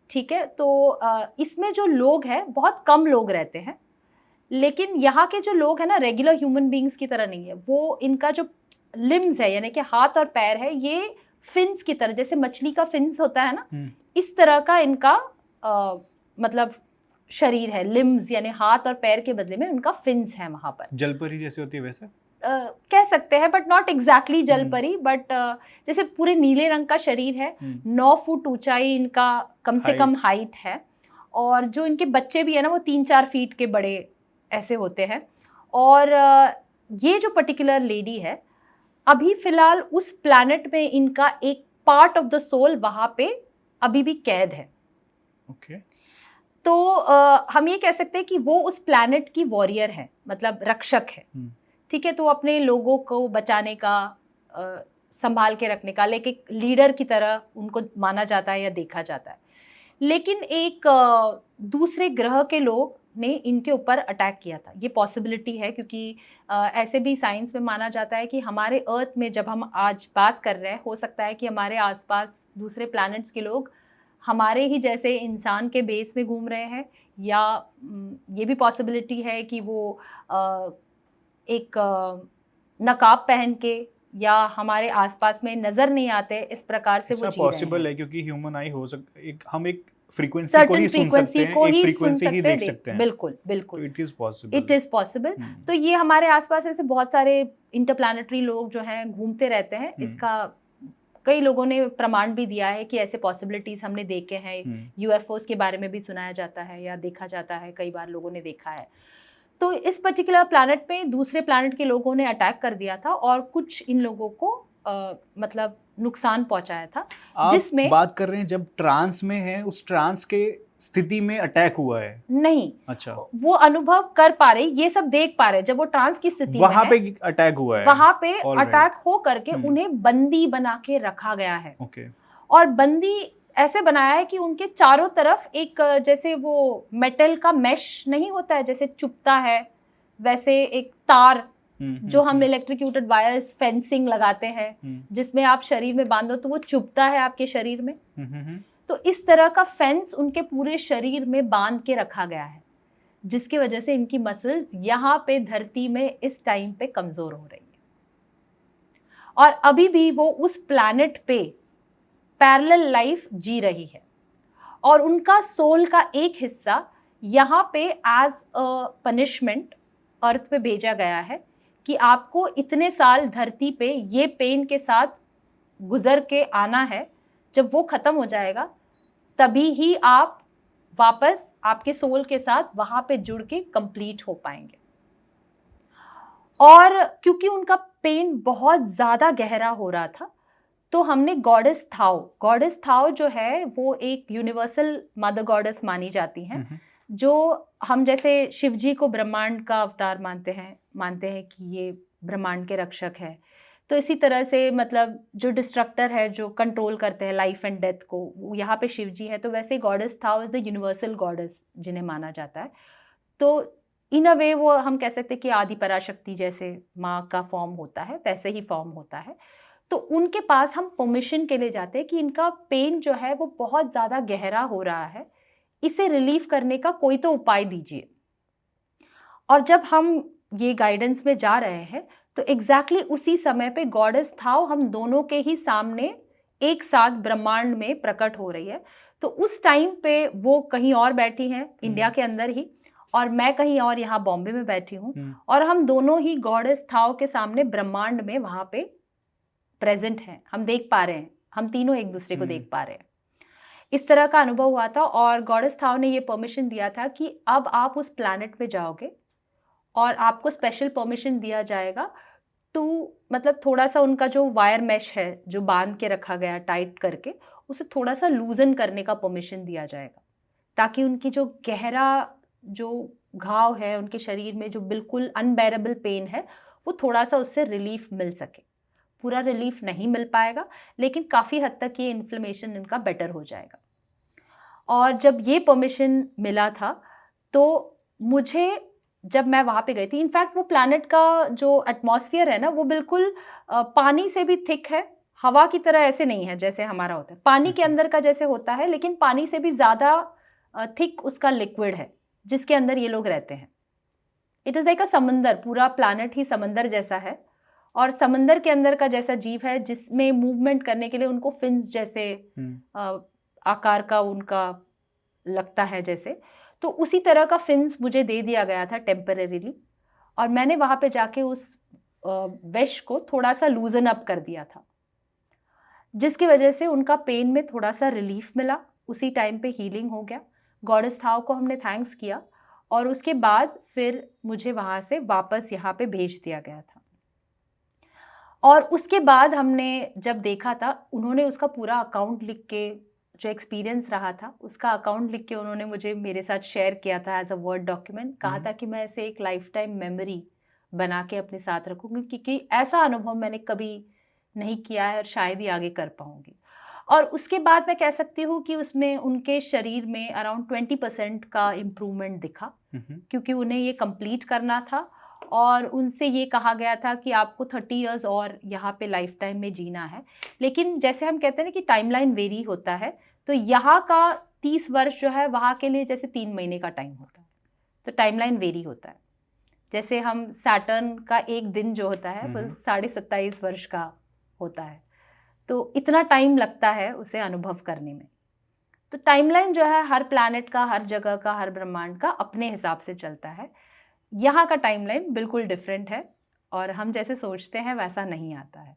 ठीक है, तो इसमें जो लोग हैं बहुत कम लोग रहते हैं, लेकिन यहाँ के जो लोग हैं ना, रेगुलर ह्यूमन बींग्स की तरह नहीं है। वो इनका जो लिम्स है, यानी कि हाथ और पैर है, ये फिन्स की तरह, जैसे मछली का फिन्स होता है ना, इस तरह का इनका मतलब शरीर है। लिम्स यानी हाथ और पैर के बदले में उनका फिन्स है वहाँ पर। जलपरी जैसे होती है वैसे कह सकते हैं, बट नॉट एग्जैक्टली जलपरी, बट जैसे पूरे नीले रंग का शरीर है। 9 फुट ऊंचाई इनका कम से कम हाइट है, और जो इनके बच्चे भी है ना, वो 3-4 फीट के बड़े ऐसे होते हैं। और ये जो पर्टिकुलर लेडी है, अभी फिलहाल उस प्लैनेट में इनका एक पार्ट ऑफ द सोल वहाँ पे अभी भी कैद है। ओके। तो हम ये कह सकते हैं कि वो उस प्लैनेट की वॉरियर है, मतलब रक्षक है। ठीक है, तो अपने लोगों को बचाने का, संभाल के रखने का, लेकिन लीडर की तरह उनको माना जाता है या देखा जाता है। लेकिन एक दूसरे ग्रह के लोग ने इनके ऊपर अटैक किया था। ये पॉसिबिलिटी है, क्योंकि ऐसे भी साइंस में माना जाता है कि हमारे अर्थ में जब हम आज बात कर रहे हैं, हो सकता है कि हमारे आसपास दूसरे प्लैनेट्स के लोग हमारे ही जैसे इंसान के बेस में घूम रहे हैं, या ये भी पॉसिबिलिटी है कि वो एक नकाब पहन के या हमारे आसपास में नज़र नहीं आते, इस प्रकार से वो जी रहे हैं। पॉसिबल है, क्योंकि ह्यूमन आई हो सकता है, हम एक फ्रीक्वेंसी को ही सुन सकते हैं, एक फ्रीक्वेंसी ही देख हैं। सकते हैं। बिल्कुल बिल्कुल, it is possible, it is possible. तो ये हमारे आसपास ऐसे बहुत सारे इंटरप्लैनेटरी लोग जो हैं घूमते रहते हैं। इसका कई लोगों ने प्रमाण भी दिया है कि ऐसे पॉसिबिलिटीज हमने देखे हैं। यूएफओस के बारे में भी सुनाया जाता है या देखा जाता है, कई बार लोगों ने देखा है। तो इस पर्टिकुलर प्लैनेट पे दूसरे प्लैनेट के लोगों ने अटैक कर दिया था और कुछ इन लोगों को मतलब नुकसान पहुंचाया था। जिसमें बात कर रहे हैं जब ट्रांस में है, उस ट्रांस के स्थिति में अटैक हुआ है? नहीं, अच्छा, वो अनुभव कर पा रहे, ये सब देख पा रहे, जब वो ट्रांस की स्थिति वहां पे अटैक हुआ है, वहां पे अटैक हो करके उन्हें बंदी बना के रखा गया है। ओके। और बंदी ऐसे बनाया है कि उनके चारों तरफ एक जैसे वो मेटल का मैश नहीं होता है, जैसे चुभता है वैसे एक तार जो हम इलेक्ट्रिक्यूटेड वायर्स फेंसिंग लगाते हैं जिसमें आप शरीर में बांधो तो वो चुभता है आपके शरीर में। तो इस तरह का फेंस उनके पूरे शरीर में बांध के रखा गया है, जिसकी वजह से इनकी मसल्स यहाँ पे धरती में इस टाइम पे कमजोर हो रही है। और अभी भी वो उस प्लैनेट पे पैरेलल लाइफ जी रही है और उनका सोल का एक हिस्सा यहाँ पे एज अ पनिशमेंट अर्थ पे भेजा गया है कि आपको इतने साल धरती पे ये पेन के साथ गुजर के आना है। जब वो खत्म हो जाएगा तभी ही आप वापस आपके सोल के साथ वहां पे जुड़ के कंप्लीट हो पाएंगे। और क्योंकि उनका पेन बहुत ज्यादा गहरा हो रहा था तो हमने गॉडेस थाओ जो है वो एक यूनिवर्सल मदर गॉडेस मानी जाती हैं, जो हम जैसे शिव जी को ब्रह्मांड का अवतार मानते हैं कि ये ब्रह्मांड के रक्षक है। तो इसी तरह से मतलब जो डिस्ट्रक्टर है, जो कंट्रोल करते हैं लाइफ एंड डेथ को, वो यहाँ पे शिव जी है। तो वैसे goddess Tao is the universal goddess जिन्हें माना जाता है। तो इन अ वे वो हम कह सकते हैं कि आदि पराशक्ति जैसे माँ का फॉर्म होता है वैसे ही फॉर्म होता है। तो उनके पास हम परमिशन के लिए जाते हैं कि इनका पेन जो है वो बहुत ज़्यादा गहरा हो रहा है, इसे रिलीफ करने का कोई तो उपाय दीजिए। और जब हम ये गाइडेंस में जा रहे हैं तो एग्जैक्टली उसी समय पे गॉडेस थाओ हम दोनों के ही सामने एक साथ ब्रह्मांड में प्रकट हो रही है। तो उस टाइम पे वो कहीं और बैठी हैं इंडिया के अंदर ही और मैं कहीं और यहाँ बॉम्बे में बैठी हूँ और हम दोनों ही गॉडेस थाओ के सामने ब्रह्मांड में वहाँ पे प्रेजेंट हैं। हम देख पा रहे हैं, हम तीनों एक दूसरे को देख पा रहे हैं। इस तरह का अनुभव हुआ था और गॉडेस थाओ ने ये परमिशन दिया था कि अब आप उस प्लैनेट पे जाओगे और आपको स्पेशल परमिशन दिया जाएगा टू मतलब थोड़ा सा उनका जो वायर मैश है जो बांध के रखा गया टाइट करके, उसे थोड़ा सा लूजन करने का परमिशन दिया जाएगा ताकि उनकी जो गहरा जो घाव है उनके शरीर में, जो बिल्कुल अनबेरेबल पेन है, वो थोड़ा सा उससे रिलीफ मिल सके। पूरा रिलीफ नहीं मिल पाएगा लेकिन काफ़ी हद तक ये इन्फ्लेमेशन इनका बेटर हो जाएगा। और जब ये परमिशन मिला था तो मुझे, जब मैं वहाँ पे गई थी, इनफैक्ट वो प्लैनेट का जो एटमॉस्फेयर है ना वो बिल्कुल पानी से भी थिक है, हवा की तरह ऐसे नहीं है जैसे हमारा होता है पानी के अंदर का जैसे होता है, लेकिन पानी से भी ज़्यादा थिक उसका लिक्विड है जिसके अंदर ये लोग रहते हैं। इट इज़ लाइक अ समंदर, पूरा प्लैनेट ही समंदर जैसा है और समंदर के अंदर का जैसा जीव है जिसमें मूवमेंट करने के लिए उनको फिन्स जैसे आकार का उनका लगता है जैसे, तो उसी तरह का फिन्स मुझे दे दिया गया था टेम्परेरीली और मैंने वहाँ पे जाके उस वेश को थोड़ा सा लूजन अप कर दिया था, जिसकी वजह से उनका पेन में थोड़ा सा रिलीफ मिला। उसी टाइम पे हीलिंग हो गया। गॉडेस थाओ को हमने थैंक्स किया और उसके बाद फिर मुझे वहाँ से वापस यहाँ पे भेज दिया गया था। और उसके बाद हमने जब देखा था, उन्होंने उसका पूरा अकाउंट लिख के, जो एक्सपीरियंस रहा था उसका अकाउंट लिख के उन्होंने मुझे मेरे साथ शेयर किया था एज अ वर्ड डॉक्यूमेंट। कहा था कि मैं इसे एक लाइफ टाइम मेमोरी बना के अपने साथ रखूँगी क्योंकि ऐसा अनुभव मैंने कभी नहीं किया है और शायद ही आगे कर पाऊँगी। और उसके बाद मैं कह सकती हूँ कि उसमें उनके शरीर में अराउंड 20% का इम्प्रूवमेंट दिखा क्योंकि उन्हें ये कंप्लीट करना था और उनसे ये कहा गया था कि आपको 30 इयर्स और यहाँ पे लाइफ टाइम में जीना है। लेकिन जैसे हम कहते हैं ना कि टाइमलाइन वेरी होता है, तो यहाँ का 30 वर्ष जो है वहाँ के लिए जैसे 3 महीने का टाइम होता है, तो टाइमलाइन वेरी होता है। जैसे हम सैटर्न का एक दिन जो होता है वो 27.5 वर्ष का होता है, तो इतना टाइम लगता है उसे अनुभव करने में। तो टाइमलाइन जो है हर प्लैनेट का, हर जगह का, हर ब्रह्मांड का अपने हिसाब से चलता है। यहाँ का टाइमलाइन बिल्कुल डिफरेंट है और हम जैसे सोचते हैं वैसा नहीं आता है।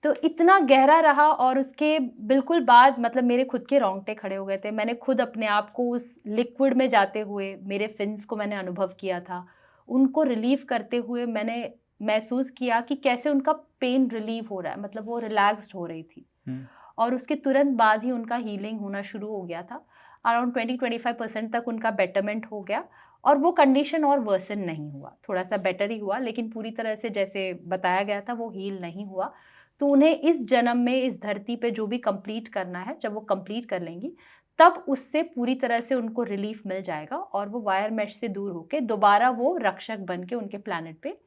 तो इतना गहरा रहा और उसके बिल्कुल बाद मतलब मेरे खुद के रोंगटे खड़े हो गए थे। मैंने खुद अपने आप को उस लिक्विड में जाते हुए, मेरे फिन्स को मैंने अनुभव किया था, उनको रिलीव करते हुए मैंने महसूस किया कि कैसे उनका पेन रिलीव हो रहा है, मतलब वो रिलैक्स्ड हो रही थी। और उसके तुरंत बाद ही उनका हीलिंग होना शुरू हो गया था। अराउंड 20-25% तक उनका बेटरमेंट हो गया और वो कंडीशन और वर्सन नहीं हुआ, थोड़ा सा बेटर ही हुआ, लेकिन पूरी तरह से जैसे बताया गया था वो हील नहीं हुआ। तो उन्हें इस जन्म में इस धरती पे जो भी कंप्लीट करना है, जब वो कंप्लीट कर लेंगी तब उससे पूरी तरह से उनको रिलीफ मिल जाएगा और वो वायर मेश से दूर होके दोबारा वो रक्षक बन के उनके प्लैनेट पे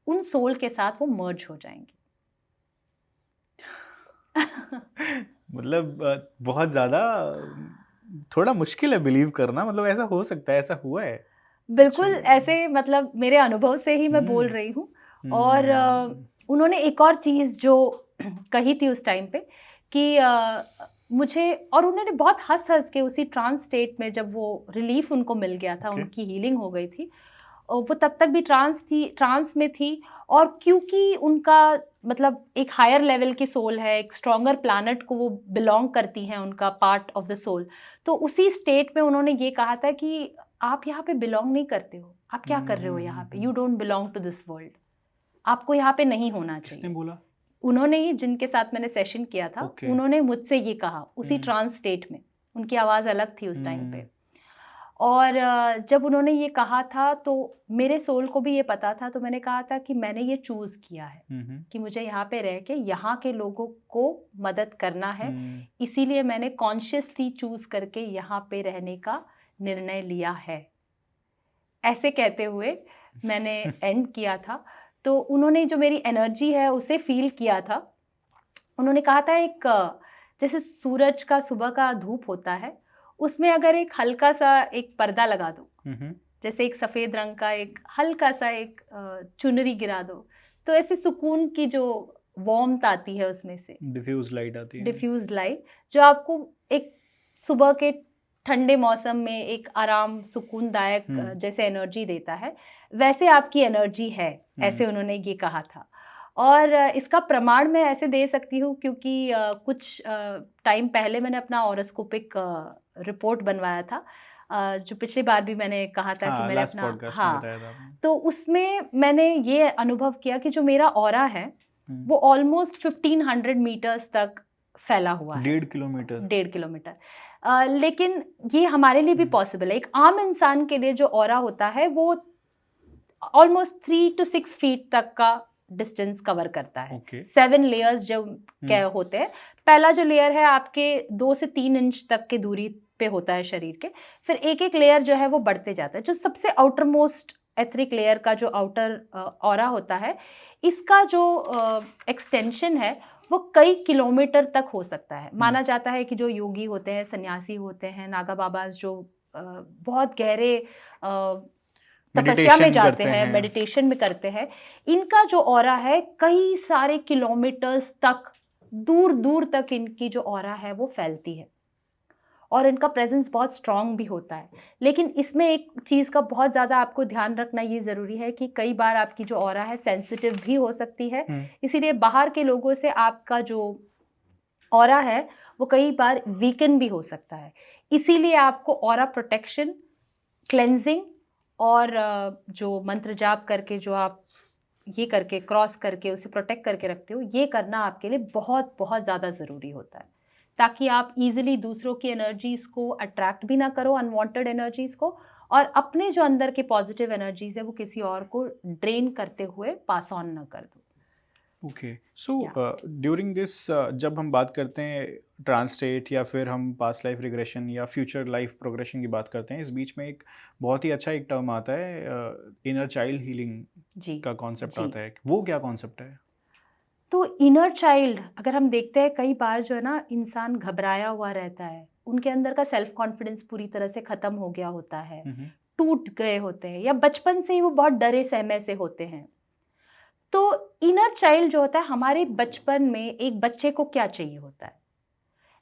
उन सोल के साथ वो मर्ज हो जाएंगे। मतलब बहुत ज़्यादा थोड़ा मुश्किल है बिलीव करना, मतलब ऐसा हो सकता है, ऐसा हुआ है? बिल्कुल ऐसे, मतलब मेरे अनुभव से ही मैं बोल रही हूँ। और उन्होंने एक और चीज़ जो कही थी उस टाइम पे कि मुझे, और उन्होंने बहुत हंस हंस के उसी ट्रांस स्टेट में जब वो रिलीफ उनको मिल गया था, उनकी हीलिंग हो गई थी, वो तब तक भी ट्रांस में थी। और क्योंकि उनका मतलब एक हायर लेवल की सोल है, एक स्ट्रॉन्गर प्लैनेट को वो बिलोंग करती हैं, उनका पार्ट ऑफ द सोल, तो उसी स्टेट में उन्होंने ये कहा था कि आप यहाँ पे बिलोंग नहीं करते हो, आप क्या कर रहे हो यहाँ पे, you don't belong to this world, आपको यहाँ पे नहीं होना चाहिए। किसने बोला? उन्होंने ही, जिनके साथ मैंने सेशन किया था, उन्होंने मुझसे ये कहा उसी ट्रांस स्टेट में। उनकी आवाज़ अलग थी उस टाइम पे। और जब उन्होंने ये कहा था तो मेरे सोल को भी ये पता था, तो मैंने कहा था कि मैंने ये चूज़ किया है कि मुझे यहाँ पे रह के यहाँ के लोगों को मदद करना है, इसीलिए मैंने कॉन्शियसली चूज़ करके यहाँ पे रहने का निर्णय लिया है। ऐसे कहते हुए मैंने एंड किया था। तो उन्होंने जो मेरी एनर्जी है उसे फील किया था। उन्होंने कहा था एक जैसे सूरज का सुबह का धूप होता है, उसमें अगर एक हल्का सा एक पर्दा लगा दो, जैसे एक सफ़ेद रंग का एक हल्का सा एक चुनरी गिरा दो, तो ऐसे सुकून की जो वार्मथ आती है उसमें से, डिफ्यूज लाइट आती है, डिफ्यूज लाइट, जो आपको एक सुबह के ठंडे मौसम में एक आराम सुकूनदायक जैसे एनर्जी देता है, वैसे आपकी एनर्जी है, ऐसे उन्होंने ये कहा था। और इसका प्रमाण मैं ऐसे दे सकती हूँ क्योंकि कुछ टाइम पहले मैंने अपना ऑरोस्कोपिक रिपोर्ट बनवाया था, जो पिछली बार भी मैंने कहा था कि मैंने अपना, तो उसमें मैंने ये अनुभव किया कि जो मेरा ऑरा है वो ऑलमोस्ट 1500 मीटर्स तक फैला हुआ है। 1.5 किलोमीटर। लेकिन ये हमारे लिए भी पॉसिबल है। एक आम इंसान के लिए जो ऑरा होता है वो ऑलमोस्ट 3 to 6 फीट तक का डिस्टेंस कवर करता है। 7 लेयर्स जो होते हैं। पहला जो लेयर है आपके 2 से 3 इंच तक की दूरी पे होता है शरीर के, फिर एक एक लेयर जो है वो बढ़ते जाता है। जो सबसे आउटर मोस्ट एथरिक लेयर का जो आउटर ऑरा होता है, इसका जो एक्सटेंशन है वो कई किलोमीटर तक हो सकता है। माना जाता है कि जो योगी होते हैं, सन्यासी होते हैं, नागा बाबाज जो बहुत गहरे तपस्या में जाते हैं, मेडिटेशन में करते हैं, इनका जो ऑरा है कई सारे किलोमीटर्स तक, दूर दूर तक इनकी जो ऑरा है वो फैलती है और इनका प्रेजेंस बहुत स्ट्रांग भी होता है। लेकिन इसमें एक चीज़ का बहुत ज़्यादा आपको ध्यान रखना ये ज़रूरी है कि कई बार आपकी जो ऑरा है सेंसिटिव भी हो सकती है, इसीलिए बाहर के लोगों से आपका जो ऑरा है वो कई बार वीकन भी हो सकता है। इसीलिए आपको ऑरा प्रोटेक्शन, क्लेंजिंग और जो मंत्र जाप करके जो आप ये करके क्रॉस करके उसे प्रोटेक्ट करके रखते हो, ये करना आपके लिए बहुत बहुत ज़्यादा ज़रूरी होता है, ताकि आप इजीली दूसरों की एनर्जीज़ को अट्रैक्ट भी ना करो, अनवांटेड एनर्जीज़ को, और अपने जो अंदर के पॉजिटिव एनर्जीज़ है वो किसी और को ड्रेन करते हुए पास ऑन ना कर दो। ओके, सो ड्यूरिंग दिस जब हम बात करते हैं ट्रांसस्टेट या फिर हम पास्ट लाइफ रिग्रेशन या फ्यूचर लाइफ प्रोग्रेशन की बात करते हैं, इस बीच में एक बहुत ही अच्छा एक टर्म आता है इनर चाइल्ड हीलिंग का कॉन्सेप्ट आता है। वो क्या कॉन्सेप्ट है? तो इनर चाइल्ड अगर हम देखते हैं, कई बार जो है ना इंसान घबराया हुआ रहता है, उनके अंदर का सेल्फ कॉन्फिडेंस पूरी तरह से ख़त्म हो गया होता है, टूट गए होते हैं, या बचपन से ही वो बहुत डरे सहमे से होते हैं। तो इनर चाइल्ड जो होता है, हमारे बचपन में एक बच्चे को क्या चाहिए होता है?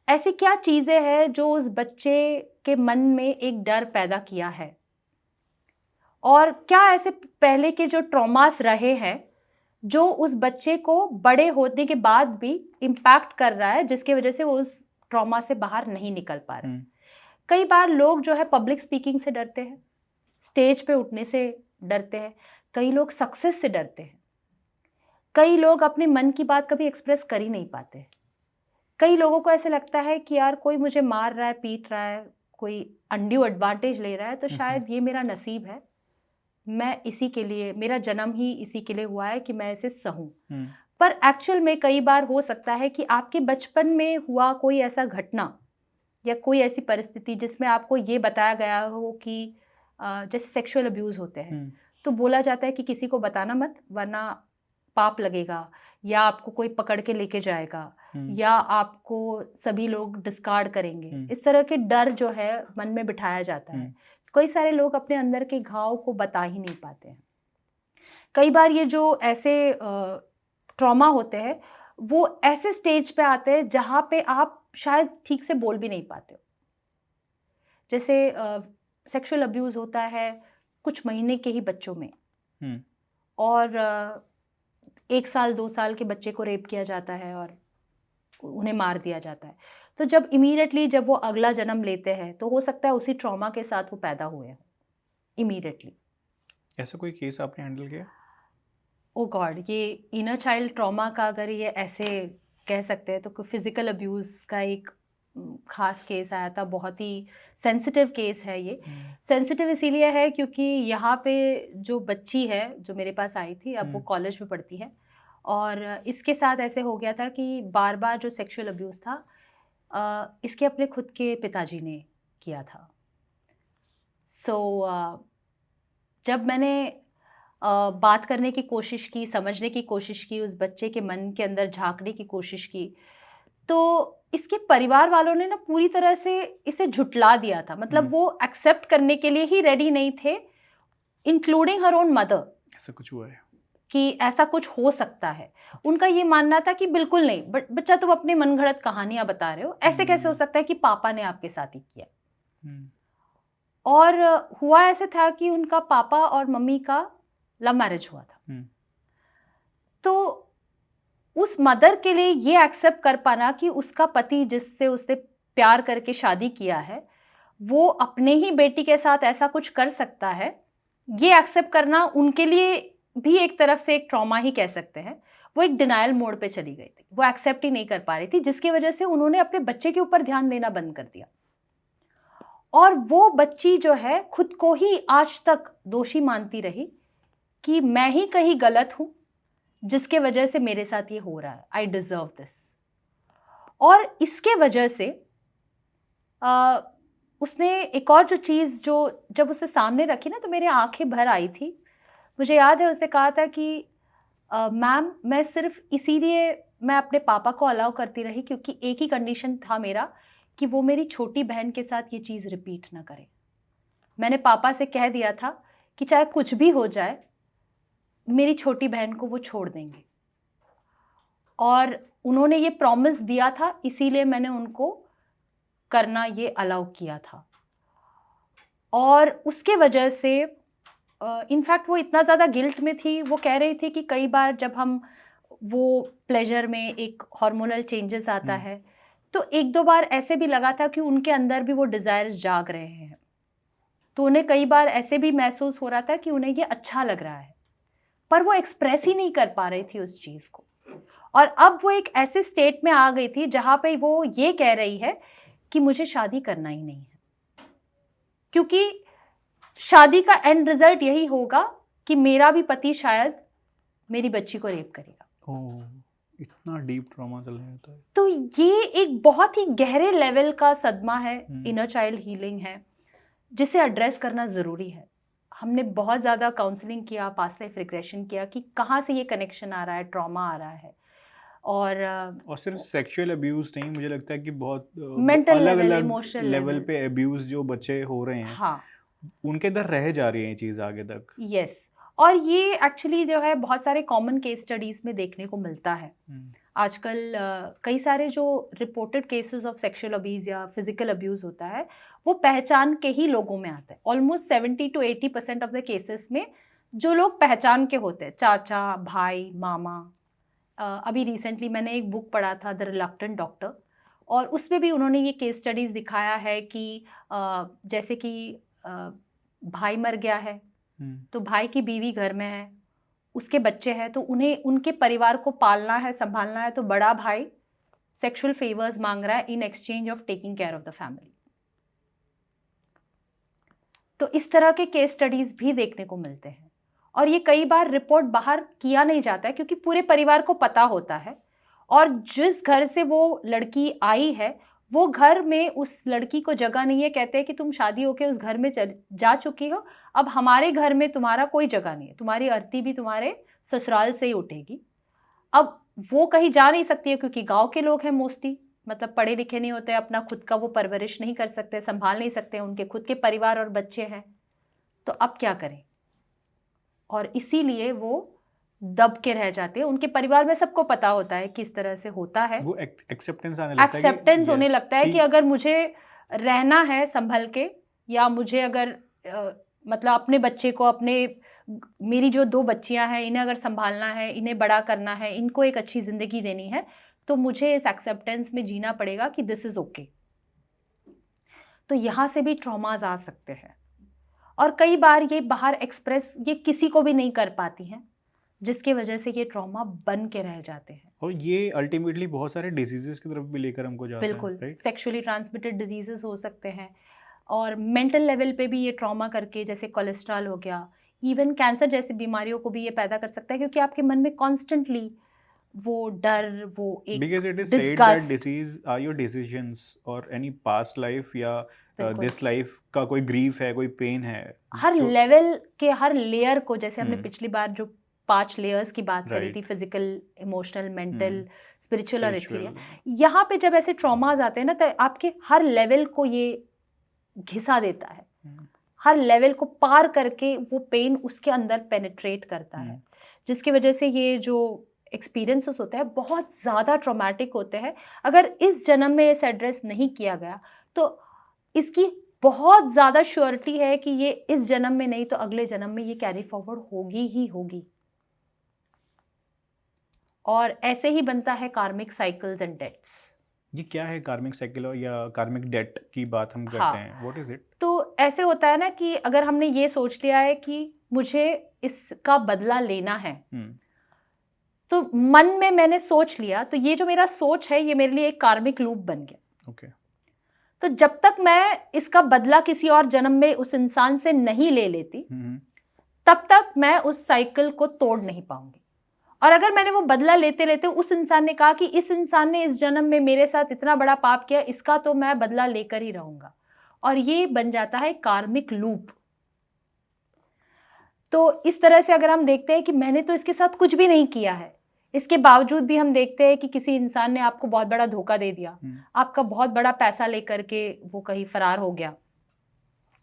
ऐसी क्या चीज़ें हैं जो उस बच्चे के मन में एक डर पैदा किया है, और क्या ऐसे पहले के जो ट्रॉमास रहे हैं जो उस बच्चे को बड़े होने के बाद भी इम्पैक्ट कर रहा है, जिसकी वजह से वो उस ट्रॉमा से बाहर नहीं निकल पा रहे। कई बार लोग जो है पब्लिक स्पीकिंग से डरते हैं, स्टेज पे उठने से डरते हैं, कई लोग सक्सेस से डरते हैं, कई लोग अपने मन की बात कभी एक्सप्रेस कर ही नहीं पाते। कई लोगों को ऐसे लगता है कि यार कोई मुझे मार रहा है, पीट रहा है, कोई अनड्यू एडवांटेज ले रहा है, तो शायद ये मेरा नसीब है, मैं इसी के लिए, मेरा जन्म ही इसी के लिए हुआ है कि मैं इसे सहूं। पर एक्चुअल में कई बार हो सकता है कि आपके बचपन में हुआ कोई ऐसा घटना या कोई ऐसी परिस्थिति जिसमें आपको ये बताया गया हो कि जैसे सेक्सुअल अब्यूज़ होते हैं, तो बोला जाता है कि किसी को बताना मत वरना पाप लगेगा, या आपको कोई पकड़ के लेके जाएगा, या आपको सभी लोग डिस्कार्ड करेंगे। इस तरह के डर जो है मन में बिठाया जाता है। कई सारे लोग अपने अंदर के घाव को बता ही नहीं पाते हैं। कई बार ये जो ऐसे ट्रॉमा होते हैं वो ऐसे स्टेज पे आते हैं जहाँ पे आप शायद ठीक से बोल भी नहीं पाते हो। जैसे सेक्सुअल अब्यूज़ होता है कुछ महीने के ही बच्चों में, और 1 साल 2 साल के बच्चे को रेप किया जाता है और उन्हें मार दिया जाता है। तो जब इमीडिएटली जब वो अगला जन्म लेते हैं तो हो सकता है उसी ट्रॉमा के साथ वो पैदा हुए हैं इमीडिएटली। ऐसा कोई केस आपने हैंडल किया? ओ गॉड, ये इनर चाइल्ड ट्रॉमा का अगर ये ऐसे कह सकते हैं तो फिजिकल अब्यूज़ का एक ख़ास केस आया था, बहुत ही सेंसिटिव केस है ये। सेंसिटिव इसीलिए है क्योंकि यहाँ पे जो बच्ची है जो मेरे पास आई थी, अब वो कॉलेज में पढ़ती है, और इसके साथ ऐसे हो गया था कि बार बार जो सेक्सुअल अब्यूज़ था इसके अपने खुद के पिताजी ने किया था। जब मैंने बात करने की कोशिश की, समझने की कोशिश की, उस बच्चे के मन के अंदर झांकने की कोशिश की, तो इसके परिवार वालों ने ना पूरी तरह से इसे झुटला दिया था। मतलब वो एक्सेप्ट करने के लिए ही रेडी नहीं थे, इंक्लूडिंग हर ओन मदर। ऐसा कुछ हुआ है कि ऐसा कुछ हो सकता है। उनका ये मानना था कि बिल्कुल नहीं, बट बच्चा तुम अपने मनगढ़ंत कहानियां बता रहे हो, ऐसे कैसे हो सकता है कि पापा ने आपके साथ ही किया। और हुआ ऐसे था कि उनका पापा और मम्मी का लव मैरिज हुआ था। तो उस मदर के लिए ये एक्सेप्ट कर पाना कि उसका पति जिससे उसने प्यार करके शादी किया है वो अपने ही बेटी के साथ ऐसा कुछ कर सकता है, ये एक्सेप्ट करना उनके लिए भी एक तरफ से एक ट्रॉमा ही कह सकते हैं। वो एक डिनायल मोड पे चली गई थी, वो एक्सेप्ट ही नहीं कर पा रही थी, जिसकी वजह से उन्होंने अपने बच्चे के ऊपर ध्यान देना बंद कर दिया। और वो बच्ची जो है खुद को ही आज तक दोषी मानती रही कि मैं ही कहीं गलत हूँ जिसके वजह से मेरे साथ ये हो रहा है, आई डिजर्व दिस। और इसके वजह से उसने एक और जो चीज़ जो जब उससे सामने रखी ना तो मेरी आंखें भर आई थी। मुझे याद है उसने कहा था कि मैम मैं सिर्फ इसीलिए मैं अपने पापा को अलाउ करती रही क्योंकि एक ही कंडीशन था मेरा कि वो मेरी छोटी बहन के साथ ये चीज़ रिपीट ना करे। मैंने पापा से कह दिया था कि चाहे कुछ भी हो जाए मेरी छोटी बहन को वो छोड़ देंगे, और उन्होंने ये प्रॉमिस दिया था, इसीलिए मैंने उनको करना ये अलाउ किया था। और उसके वजह से इनफैक्ट वो इतना ज़्यादा गिल्ट में थी, वो कह रही थी कि कई बार जब हम वो प्लेजर में एक हार्मोनल चेंजेस आता है तो 1-2 बार ऐसे भी लगा था कि उनके अंदर भी वो डिज़ायर्स जाग रहे हैं, तो उन्हें कई बार ऐसे भी महसूस हो रहा था कि उन्हें ये अच्छा लग रहा है, पर वो एक्सप्रेस ही नहीं कर पा रही थी उस चीज़ को। और अब वो एक ऐसे स्टेट में आ गई थी जहाँ पे वो ये कह रही है कि मुझे शादी करना ही नहीं है, क्योंकि शादी का एंड रिजल्ट यही होगा कि मेरा भी पति शायद मेरी बच्ची को रेप करेगा। ओह, इतना डीप ट्रॉमा चल रहा होता है। तो ये एक बहुत ही गहरे लेवल का सदमा है, इनर चाइल्ड हीलिंग है, जिसे एड्रेस करना ज़रूरी है। हमने बहुत ज़्यादा काउंसलिंग किया, पास्ट लाइफ रिग्रेशन किया कि कहाँ से ये कनेक्शन आ रहा है, ट्रॉमा आ रहा है। और सिर्फ सेक्सुअल अब्यूज़ नहीं, मुझे लगता है कि बहुत मेंटल अलग लेवल, अलग इमोशनल लेवल पे अब्यूज़ जो बच्चे हो रहे हैं, हाँ, उनके अंदर रह जा रही है ये चीज़ आगे तक। यस। और ये एक्चुअली जो है बहुत सारे कॉमन केस स्टडीज़ में देखने को मिलता है। आजकल कई सारे जो reported cases of sexual abuse या फिजिकल अब्यूज़ होता है वो पहचान के ही लोगों में आता है। Almost 70 to 80% of the cases में जो लोग पहचान के होते हैं, चाचा, भाई, मामा। अभी रिसेंटली मैंने एक बुक पढ़ा था, द रिलक्टेंट डॉक्टर, और उसमें भी उन्होंने ये केस स्टडीज़ दिखाया है कि जैसे कि भाई मर गया है तो भाई की बीवी घर में है, उसके बच्चे हैं, तो उन्हें उनके परिवार को पालना है, संभालना है, तो बड़ा भाई सेक्सुअल फेवर्स मांग रहा है in exchange of taking care of the family. तो इस तरह के केस स्टडीज़ भी देखने को मिलते हैं, और ये कई बार रिपोर्ट बाहर किया नहीं जाता है क्योंकि पूरे परिवार को पता होता है, और जिस घर से वो लड़की आई है वो घर में उस लड़की को जगह नहीं है। कहते हैं कि तुम शादी होके उस घर में जा चुकी हो, अब हमारे घर में तुम्हारा कोई जगह नहीं है, तुम्हारी अर्थी भी तुम्हारे ससुराल से ही उठेगी। अब वो कहीं जा नहीं सकती है क्योंकि गांव के लोग हैं मोस्टली, मतलब पढ़े लिखे नहीं होते, अपना खुद का वो परवरिश नहीं कर सकते, संभाल नहीं सकते, उनके खुद के परिवार और बच्चे हैं, तो अब क्या करें। और इसीलिए वो दब के रह जाते हैं। उनके परिवार में सबको पता होता है किस तरह से होता है, वो एक्सेप्टेंस आने लगता है, एक्सेप्टेंस होने लगता है कि अगर मुझे रहना है संभल के, या मुझे अगर मतलब अपने बच्चे को, अपने मेरी जो 2 बच्चियां हैं इन्हें अगर संभालना है, इन्हें बड़ा करना है, इनको एक अच्छी ज़िंदगी देनी है, तो मुझे इस एक्सेप्टेंस में जीना पड़ेगा कि दिस इज़ ओके। तो यहाँ से भी ट्रॉमाज आ सकते हैं, और कई बार ये बाहर एक्सप्रेस ये किसी को भी नहीं कर पाती हैं, जिसके वजह से ये ट्रॉमा बन के रह जाते हैं। और ये अल्टीमेटली बहुत सारे डिजीजेस की तरफ भी लेकर हमको जाता है। बिल्कुल, सेक्सुअली ट्रांसमिटेड डिजीजेस हो सकते हैं, और मेंटल लेवल पे भी ये ट्रॉमा करके, जैसे कोलेस्ट्रॉल हो गया, इवन कैंसर जैसी बीमारियों को भी ये पैदा कर सकता है, क्योंकि आपके मन में कॉन्स्टेंटली वो डर, वो एक because it is said that disease are your decisions or any past life या this life का कोई grief है, कोई pain है, हर लेवल के हर लेयर को, जैसे हमने पिछली बार जो 5 लेयर्स की बात करी थी, फिजिकल, इमोशनल, मेंटल, स्पिरिचुअल और इथेरियल, यहाँ पे जब ऐसे ट्रॉमाज आते हैं ना, तो आपके हर लेवल को ये घिसा देता है, हर लेवल को पार करके वो पेन उसके अंदर पेनिट्रेट करता है, जिसकी वजह से ये जो एक्सपीरियंसेस होते हैं बहुत ज़्यादा ट्रॉमेटिक होते हैं। अगर इस जन्म में इसे एड्रेस नहीं किया गया तो इसकी बहुत ज़्यादा श्योरिटी है कि ये इस जन्म में नहीं तो अगले जन्म में ये कैरी फॉरवर्ड होगी ही होगी। और ऐसे ही बनता है कार्मिक साइकिल्स एंड डेट्स। ये क्या है कार्मिक साइकिल या कार्मिक डेट की बात हम करते हैं, व्हाट इज इट? तो ऐसे होता है ना कि अगर हमने ये सोच लिया है कि मुझे इसका बदला लेना है, तो मन में मैंने सोच लिया, तो ये जो मेरा सोच है ये मेरे लिए एक कार्मिक लूप बन गया। ओके। तो जब तक मैं इसका बदला किसी और जन्म में उस इंसान से नहीं ले लेती, तब तक मैं उस साइकिल को तोड़ नहीं पाऊंगी। और अगर मैंने वो बदला लेते लेते उस इंसान ने कहा कि इस इंसान ने इस जन्म में मेरे साथ इतना बड़ा पाप किया, इसका तो मैं बदला लेकर ही रहूंगा, और ये बन जाता है कार्मिक लूप। तो इस तरह से अगर हम देखते हैं कि मैंने तो इसके साथ कुछ भी नहीं किया है, इसके बावजूद भी हम देखते हैं कि किसी इंसान ने आपको बहुत बड़ा धोखा दे दिया, आपका बहुत बड़ा पैसा लेकर के वो कहीं फरार हो गया।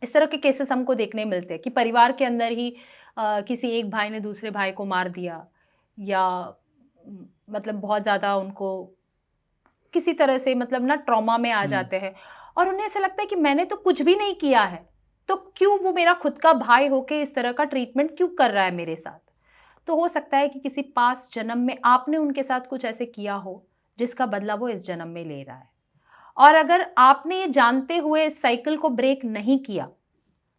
इस तरह के केसेस हमको देखने मिलते हैं कि परिवार के अंदर ही किसी एक भाई ने दूसरे भाई को मार दिया, या मतलब बहुत ज़्यादा उनको किसी तरह से मतलब ना ट्रॉमा में आ जाते हैं, और उन्हें ऐसा लगता है कि मैंने तो कुछ भी नहीं किया है, तो क्यों वो मेरा खुद का भाई होके इस तरह का ट्रीटमेंट क्यों कर रहा है मेरे साथ। तो हो सकता है कि किसी पास्ट जन्म में आपने उनके साथ कुछ ऐसे किया हो जिसका बदला वो इस जन्म में ले रहा है। और अगर आपने ये जानते हुए इस साइकिल को ब्रेक नहीं किया,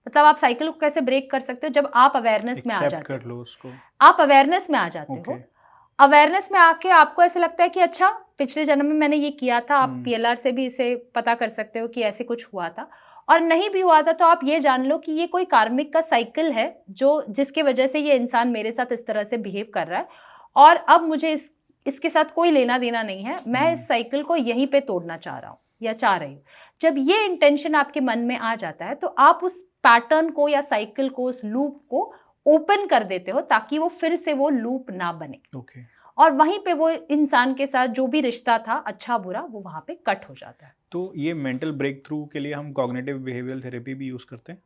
मतलब आप साइकिल को कैसे ब्रेक कर सकते हो, जब आप अवेयरनेस में आ जाते कर लो उसको, आप अवेयरनेस में आ जाते हो। अवेयरनेस में आके आपको ऐसा लगता है कि अच्छा पिछले जन्म में मैंने ये किया था। आप PLR से भी इसे पता कर सकते हो कि ऐसे कुछ हुआ था, और नहीं भी हुआ था तो आप ये जान लो कि ये कोई कार्मिक का साइकिल है जो जिसके वजह से ये इंसान मेरे साथ इस तरह से बिहेव कर रहा है, और अब मुझे इसके साथ कोई लेना देना नहीं है, मैं इस साइकिल को यहीं पे तोड़ना चाह रहा हूँ या चाह रही हूँ। जब ये इंटेंशन आपके मन में आ जाता है तो आप उस पैटर्न को या साइकिल को, उस लूप को ओपन कर देते हो ताकि वो फिर से वो लूप ना बने। okay. और वहीं पे वो इंसान के साथ जो भी रिश्ता था अच्छा बुरा वो वहाँ पे कट हो जाता है। तो ये मेंटल ब्रेक थ्रू के लिए हम कॉग्निटिव बिहेवियरल थेरेपी भी यूज़ करते हैं?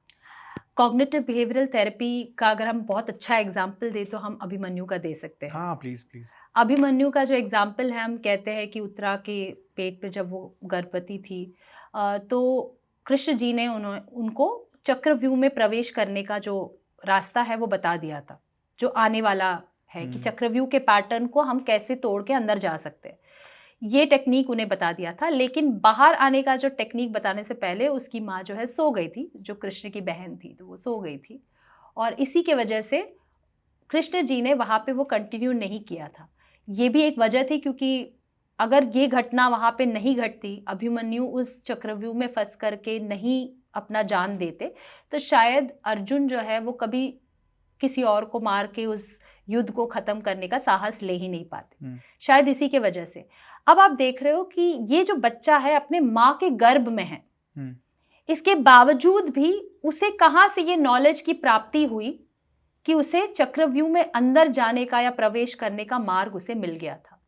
कॉग्निटिव बिहेवियरल थेरेपी का अगर हम बहुत अच्छा एग्जाम्पल दें तो हम अभिमन्यु का दे सकते हैं। हाँ प्लीज़ प्लीज़। अभिमन्यु का जो एग्जाम्पल है, हम कहते हैं कि उत्तरा के पेट पे जब वो गर्भवती थी तो कृष्ण जी ने उनको चक्रव्यूह में प्रवेश करने का जो रास्ता है वो बता दिया था, जो आने वाला है कि चक्रव्यूह के पैटर्न को हम कैसे तोड़ के अंदर जा सकते हैं, ये टेक्निक उन्हें बता दिया था। लेकिन बाहर आने का जो टेक्निक बताने से पहले उसकी माँ जो है सो गई थी, जो कृष्ण की बहन थी, तो वो सो गई थी और इसी के वजह से कृष्ण जी ने वहाँ पे वो कंटिन्यू नहीं किया था। ये भी एक वजह थी क्योंकि अगर ये घटना वहाँ पे नहीं घटती, अभिमन्यु उस चक्रव्यूह में फंस करके नहीं अपना जान देते, तो शायद अर्जुन जो है वो कभी किसी और को मार के उस युद्ध को खत्म करने का साहस ले ही नहीं पाते। शायद इसी के वजह से अब आप देख रहे हो कि ये जो बच्चा है अपने माँ के गर्भ में है, इसके बावजूद भी उसे कहाँ से ये नॉलेज की प्राप्ति हुई कि उसे चक्रव्यूह में अंदर जाने का या प्रवेश करने का मार्ग उसे मिल गया था।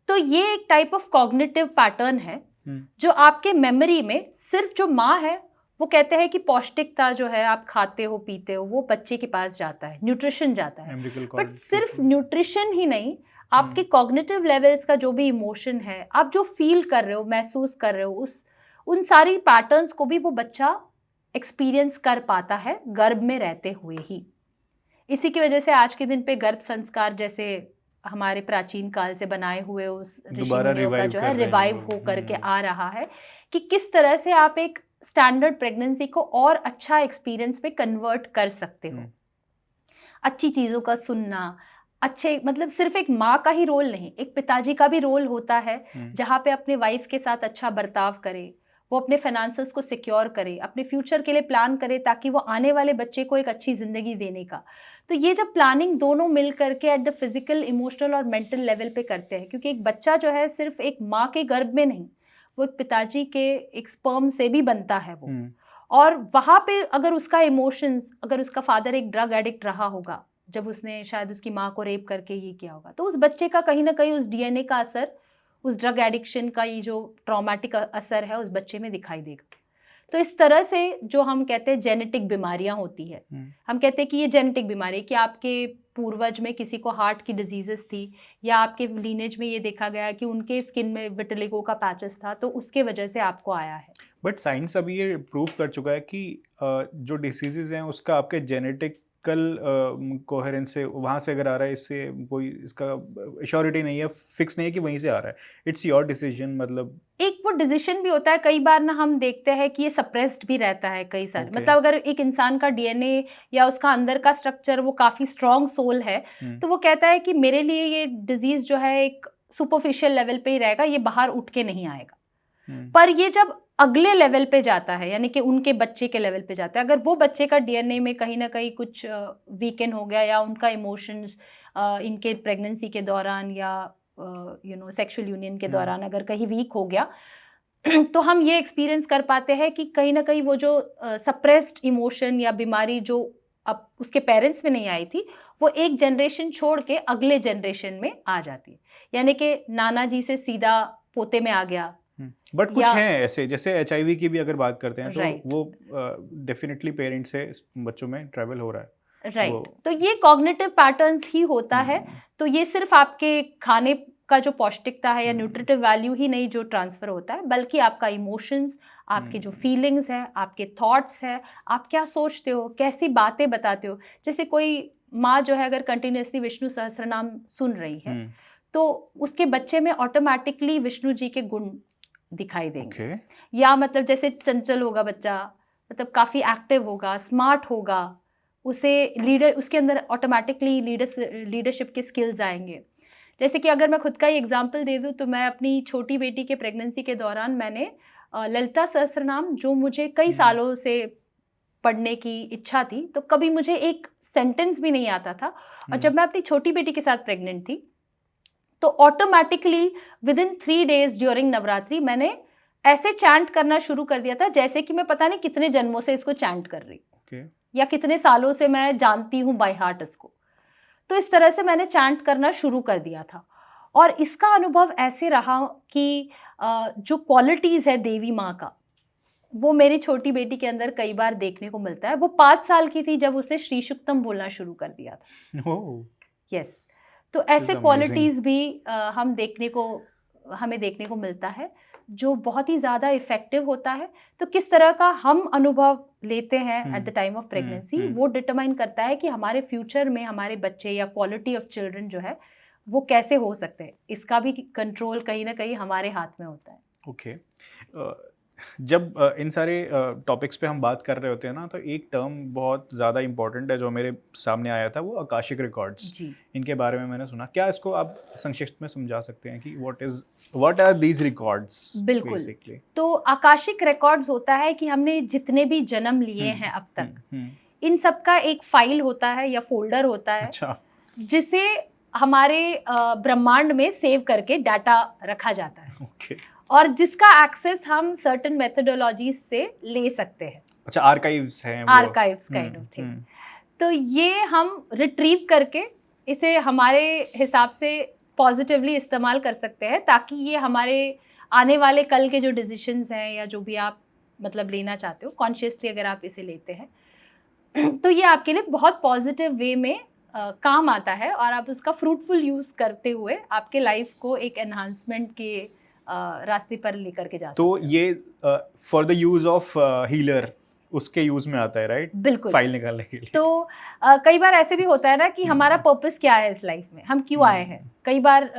तो ये एक टाइप ऑफ कॉग्निटिव पैटर्न है जो आपके मेमोरी में सिर्फ जो माँ है, वो कहते हैं कि पौष्टिकता जो है आप खाते हो पीते हो वो बच्चे के पास जाता है, न्यूट्रिशन जाता है, बट सिर्फ न्यूट्रिशन ही नहीं, आपके कॉग्निटिव लेवल्स का जो भी इमोशन है, आप जो फील कर रहे हो, महसूस कर रहे हो, उन सारी पैटर्न्स को भी वो बच्चा एक्सपीरियंस कर पाता है गर्भ में रहते हुए ही। इसी की वजह से आज के दिन पे गर्भ संस्कार जैसे हमारे प्राचीन काल से बनाए हुए उस ऋषिमुनियों का जो है रिवाइव हो करके आ रहा है कि किस तरह से आप एक स्टैंडर्ड प्रेगनेंसी को और अच्छा एक्सपीरियंस में कन्वर्ट कर सकते हो। अच्छी चीज़ों का सुनना, अच्छे मतलब सिर्फ एक माँ का ही रोल नहीं, एक पिताजी का भी रोल होता है जहाँ पे अपने वाइफ के साथ अच्छा बर्ताव करे, वो अपने फाइनेंसेस को सिक्योर करे, अपने फ्यूचर के लिए प्लान करे ताकि वो आने वाले बच्चे को एक अच्छी ज़िंदगी देने का। तो ये जब प्लानिंग दोनों मिल करके एट द फिजिकल, इमोशनल और मेंटल लेवल पे करते हैं, क्योंकि एक बच्चा जो है सिर्फ एक माँ के गर्भ में नहीं, वो एक पिताजी के एक स्पर्म से भी बनता है वो। और वहाँ पे अगर उसका इमोशंस, अगर उसका फादर एक ड्रग एडिक्ट रहा होगा जब उसने शायद उसकी माँ को रेप करके ये किया होगा, तो उस बच्चे का कहीं ना कहीं उस डीएनए का असर, उस ड्रग एडिक्शन का ये जो ट्रॉमेटिक असर है उस बच्चे में दिखाई देगा। तो इस तरह से जो हम कहते हैं जेनेटिक बीमारियां होती है, हम कहते हैं कि ये जेनेटिक बीमारी कि आपके पूर्वज में किसी को हार्ट की डिजीजेस थी या आपके लीनेज में ये देखा गया कि उनके स्किन में विटिलिगो का पैचेस था, तो उसके वजह से आपको आया है। बट साइंस अभी ये प्रूव कर चुका है कि जो डिसीजेज हैं उसका आपके जेनेटिकल कोहेरेंस से, वहाँ से अगर आ रहा है, इससे कोई इसका एश्योरिटी नहीं है, फिक्स नहीं है कि वहीं से आ रहा है। It's your decision. मतलब एक वो डिसीजन भी होता है, कई बार ना हम देखते हैं कि ये सप्रेस्ड भी रहता है कई सारे। मतलब अगर एक इंसान का डीएनए या उसका अंदर का स्ट्रक्चर वो काफ़ी स्ट्रॉन्ग सोल है, तो वो कहता है कि मेरे लिए ये डिजीज जो है एक सुपरफिशियल लेवल पे ही रहेगा, ये बाहर उठ के नहीं आएगा। पर ये जब अगले लेवल पे जाता है, यानी कि उनके बच्चे के लेवल पे जाता है, अगर वो बच्चे का डीएनए में कहीं ना कहीं कुछ वीकन हो गया या उनका इमोशंस इनके प्रेगनेंसी के दौरान या सेक्सुअल यूनियन के दौरान अगर कहीं वीक हो गया, तो हम ये एक्सपीरियंस कर पाते हैं कि कहीं ना कहीं वो जो सप्रेस्ड इमोशन या बीमारी जो अब उसके पेरेंट्स में नहीं आई थी, वो एक जनरेशन छोड़ के अगले जनरेशन में आ जाती है, यानी कि नाना जी से सीधा पोते में आ गया। बट कुछ हैं ऐसे, जैसे HIV की भी अगर बात करते हैं तो वो डेफिनेटली पेरेंट्स से बच्चों में ट्रैवल हो रहा है। राइट। तो ये कॉग्निटिव पैटर्न्स ही होता है। तो ये सिर्फ आपके खाने का जो पौष्टिकता है या न्यूट्रिटिव वैल्यू ही नहीं जो ट्रांसफर होता है, बल्कि आपका इमोशंस, आपके जो फीलिंग्स है, आपके थॉट्स है, आप क्या सोचते हो, कैसी बातें बताते हो। जैसे कोई माँ जो है अगर कंटिन्यूसली विष्णु सहस्त्रनाम सुन रही है, तो उसके बच्चे में ऑटोमेटिकली विष्णु जी के गुण दिखाई देंगे। या मतलब जैसे चंचल होगा बच्चा, मतलब काफ़ी एक्टिव होगा, स्मार्ट होगा, उसे लीडर, उसके अंदर ऑटोमेटिकली लीडरशिप के स्किल्स आएंगे। जैसे कि अगर मैं खुद का ही एग्जांपल दे दूँ तो मैं अपनी छोटी बेटी के प्रेगनेंसी के दौरान मैंने ललिता सहस्त्रनाम, जो मुझे कई सालों से पढ़ने की इच्छा थी, तो कभी मुझे एक सेंटेंस भी नहीं आता था, और जब मैं अपनी छोटी बेटी के साथ प्रेग्नेंट थी तो automatically with in 3 days during Navratri मैंने ऐसे चैंट करना शुरू कर दिया था जैसे कि मैं पता नहीं कितने जन्मों से इसको चैंट कर रही या कितने सालों से मैं जानती हूँ बाय हार्ट इसको। तो इस तरह से मैंने चैंट करना शुरू कर दिया था, और इसका अनुभव ऐसे रहा कि जो क्वालिटीज़ है देवी माँ का, वो मेरी छोटी बेटी के अंदर कई बार देखने को मिलता है। वो 5 साल की थी जब उसने श्री शुक्तम बोलना शुरू कर दिया था। यस, तो ऐसे क्वालिटीज़ भी हमें देखने को मिलता है जो बहुत ही ज़्यादा इफ़ेक्टिव होता है। तो किस तरह का हम अनुभव लेते हैं at the time of pregnancy, वो डिटरमाइन करता है कि हमारे फ्यूचर में हमारे बच्चे या क्वालिटी ऑफ चिल्ड्रन जो है वो कैसे हो सकते हैं। इसका भी कंट्रोल कहीं ना कहीं हमारे हाथ में होता है। ओके जब इन सारे टॉपिक्स पे हम बात कर रहे होते हैं ना, तो एक टर्म बहुत ज़्यादा इम्पोर्टेंट है जो मेरे सामने आया था, वो आकाशिक रिकॉर्ड्स। इनके बारे में मैंने सुना, क्या इसको आप संक्षिप्त में समझा सकते हैं कि व्हाट आर दीज रिकॉर्ड्स? बिल्कुल basically. तो आकाशिक रिकॉर्ड्स होता है कि हमने जितने भी जन्म लिए हैं अब तक, इन सब का एक फाइल होता है या फोल्डर होता है। अच्छा। जिसे हमारे ब्रह्मांड में सेव करके डाटा रखा जाता है। okay. और जिसका एक्सेस हम सर्टेन मेथोडोलॉजीज से ले सकते हैं। अच्छा, आर्काइव्स हैं वो। Archives kind of thing. तो ये हम रिट्रीव करके इसे हमारे हिसाब से पॉजिटिवली इस्तेमाल कर सकते हैं, ताकि ये हमारे आने वाले कल के जो डिसीजंस हैं या जो भी आप मतलब लेना चाहते हो कॉन्शियसली, अगर आप इसे लेते हैं तो ये आपके लिए बहुत पॉजिटिव वे में काम आता है और आप उसका फ्रूटफुल यूज़ करते हुए आपके लाइफ को एक एनहांसमेंट के रास्ते पर लेकर के जा सकते हैं। तो ये for the use of healer उसके यूज में आता है, राइट? बिल्कुल, फाइल निकालने के लिए। तो कई बार ऐसे भी होता है ना कि हमारा पर्पस क्या है इस लाइफ में, हम क्यों आए हैं। कई बार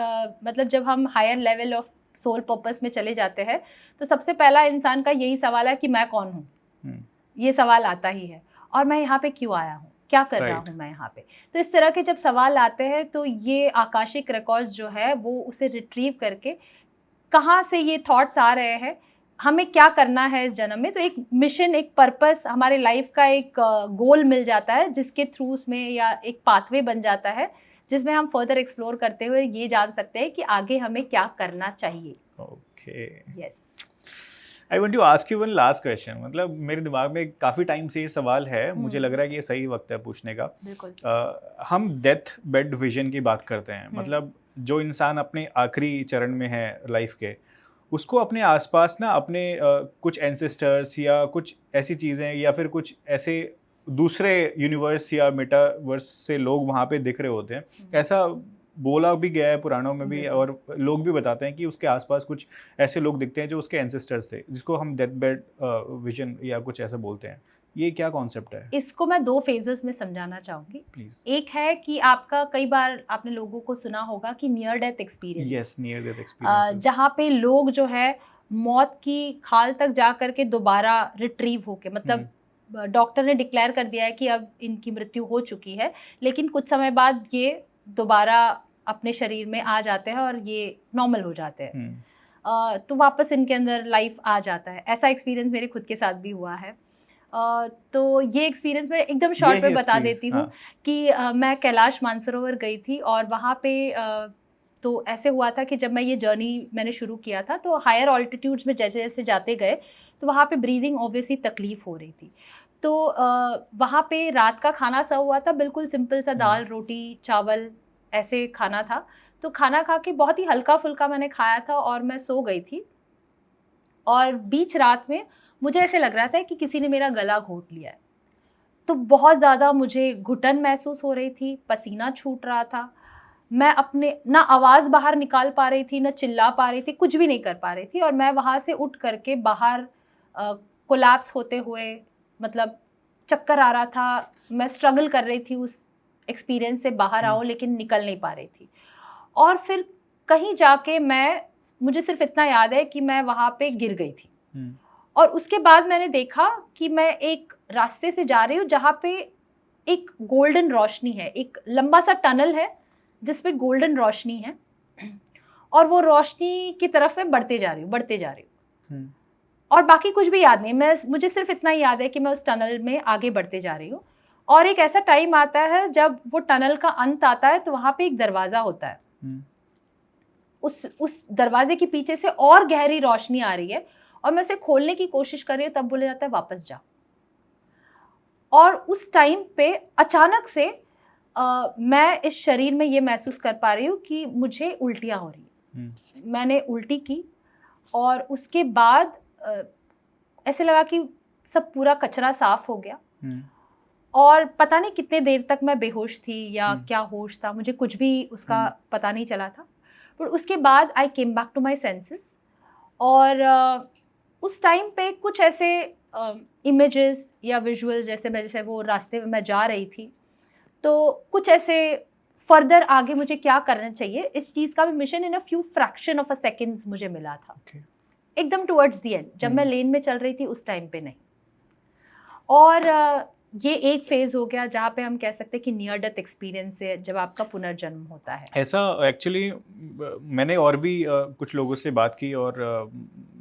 मतलब जब हम higher level of soul purpose में चले जाते हैं तो सबसे पहला इंसान का यही सवाल है कि मैं कौन हूँ। ये सवाल आता ही है, और मैं यहाँ पे क्यों आया हूँ, क्या कर रहा हूँ मैं यहाँ पे। तो इस तरह के जब सवाल आते हैं तो ये आकाशिक रिकॉर्ड्स जो है वो उसे रिट्रीव करके कहाँ से ये थॉट्स आ रहे हैं, हमें क्या करना है इस जन्म में। तो एक मिशन, एक पर्पस, हमारे लाइफ का एक गोल मिल जाता है, जिसके थ्रू उसमें या एक पाथवे बन जाता है जिसमें हम फर्दर एक्सप्लोर करते हुए ये जान सकते हैं कि आगे हमें क्या करना चाहिए। Okay, yes. I want to ask you one last question. मतलब मेरे दिमाग में काफ़ी टाइम से ये सवाल है, मुझे लग रहा है कि ये सही वक्त है पूछने का। बिल्कुल। हम डेथ बेड विजन की बात करते हैं, मतलब जो इंसान अपने आखिरी चरण में है लाइफ के, उसको अपने आसपास ना अपने कुछ एंसेस्टर्स या कुछ ऐसी चीज़ें या फिर कुछ ऐसे दूसरे यूनिवर्स या मेटावर्स से लोग वहाँ पे दिख रहे होते हैं। ऐसा बोला भी गया है पुराणों में भी, और लोग भी बताते हैं कि उसके आसपास कुछ ऐसे लोग दिखते हैं जो उसके एंसेस्टर्स थे, जिसको हम डेथ बेड विजन या कुछ ऐसा बोलते हैं। ये क्या कॉन्सेप्ट है? इसको मैं 2 फेजेस में समझाना चाहूँगी। प्लीज। एक है कि आपका, कई बार आपने लोगों को सुना होगा कि near death experience. Yes, near death experience, जहाँ पे लोग जो है मौत की खाल तक जा करके दोबारा रिट्रीव होके, मतलब डॉक्टर ने डिक्लेयर कर दिया है कि अब इनकी मृत्यु हो चुकी है, लेकिन कुछ समय बाद ये दोबारा अपने शरीर में आ जाते हैं और ये नॉर्मल हो जाते हैं। तो वापस इनके अंदर लाइफ आ जाता है। ऐसा एक्सपीरियंस मेरे खुद के साथ भी हुआ है। तो ये एक्सपीरियंस मैं एकदम शॉर्ट में बता देती हूँ कि मैं कैलाश मानसरोवर गई थी, और वहाँ पे तो ऐसे हुआ था कि जब मैं ये जर्नी मैंने शुरू किया था, तो हायर ऑल्टीट्यूड्स में जैसे जैसे जाते गए तो वहाँ पे ब्रीदिंग ऑब्वियसली तकलीफ हो रही थी। तो वहाँ पे रात का खाना सर्व हुआ था, बिल्कुल सिंपल सा दाल रोटी चावल ऐसे खाना था। तो खाना खा के बहुत ही हल्का फुल्का मैंने खाया था और मैं सो गई थी, और बीच रात में मुझे ऐसे लग रहा था कि किसी ने मेरा गला घोट लिया है। तो बहुत ज़्यादा मुझे घुटन महसूस हो रही थी, पसीना छूट रहा था, मैं अपने ना आवाज़ बाहर निकाल पा रही थी, ना चिल्ला पा रही थी, कुछ भी नहीं कर पा रही थी। और मैं वहाँ से उठ करके बाहर कोलैप्स होते हुए, मतलब चक्कर आ रहा था, मैं स्ट्रगल कर रही थी उस एक्सपीरियंस से बाहर आऊँ, लेकिन निकल नहीं पा रही थी। और फिर कहीं जाके मुझे सिर्फ इतना याद है कि मैं वहाँ पे गिर गई थी। और उसके बाद मैंने देखा कि मैं एक रास्ते से जा रही हूँ जहाँ पे एक गोल्डन रोशनी है, एक लंबा सा टनल है जिस पे गोल्डन रोशनी है, और वो रोशनी की तरफ मैं बढ़ते जा रही हूँ। और बाकी कुछ भी याद नहीं, मुझे सिर्फ इतना ही याद है कि मैं उस टनल में आगे बढ़ते जा रही हूँ। और एक ऐसा टाइम आता है जब वो टनल का अंत आता है, तो वहाँ पे एक दरवाज़ा होता है। उस दरवाजे के पीछे से और गहरी रोशनी आ रही है, और मैं उसे खोलने की कोशिश कर रही हूँ, तब बोला जाता है वापस जाओ। और उस टाइम पे अचानक से मैं इस शरीर में ये महसूस कर पा रही हूँ कि मुझे उल्टियाँ हो रही हैं। मैंने उल्टी की, और उसके बाद ऐसे लगा कि सब पूरा कचरा साफ हो गया हम्म, और पता नहीं कितने देर तक मैं बेहोश थी या क्या होश था, मुझे कुछ भी उसका पता नहीं चला था। पर उसके बाद I came back to my senses और उस टाइम पे कुछ ऐसे इमेजेस या विजुअल्स, जैसे वो रास्ते में मैं जा रही थी तो कुछ ऐसे फर्दर आगे मुझे क्या करना चाहिए इस चीज़ का भी mission in a few fraction of a seconds मुझे मिला था। okay. एकदम टुवर्ड्स द एंड, जब मैं लेन में चल रही थी उस टाइम पे नहीं। और ये एक फेज हो गया जहाँ पे हम कह सकते हैं कि नियर डेथ एक्सपीरियंस है, जब आपका पुनर्जन्म होता है। ऐसा एक्चुअली मैंने और भी कुछ लोगों से बात की और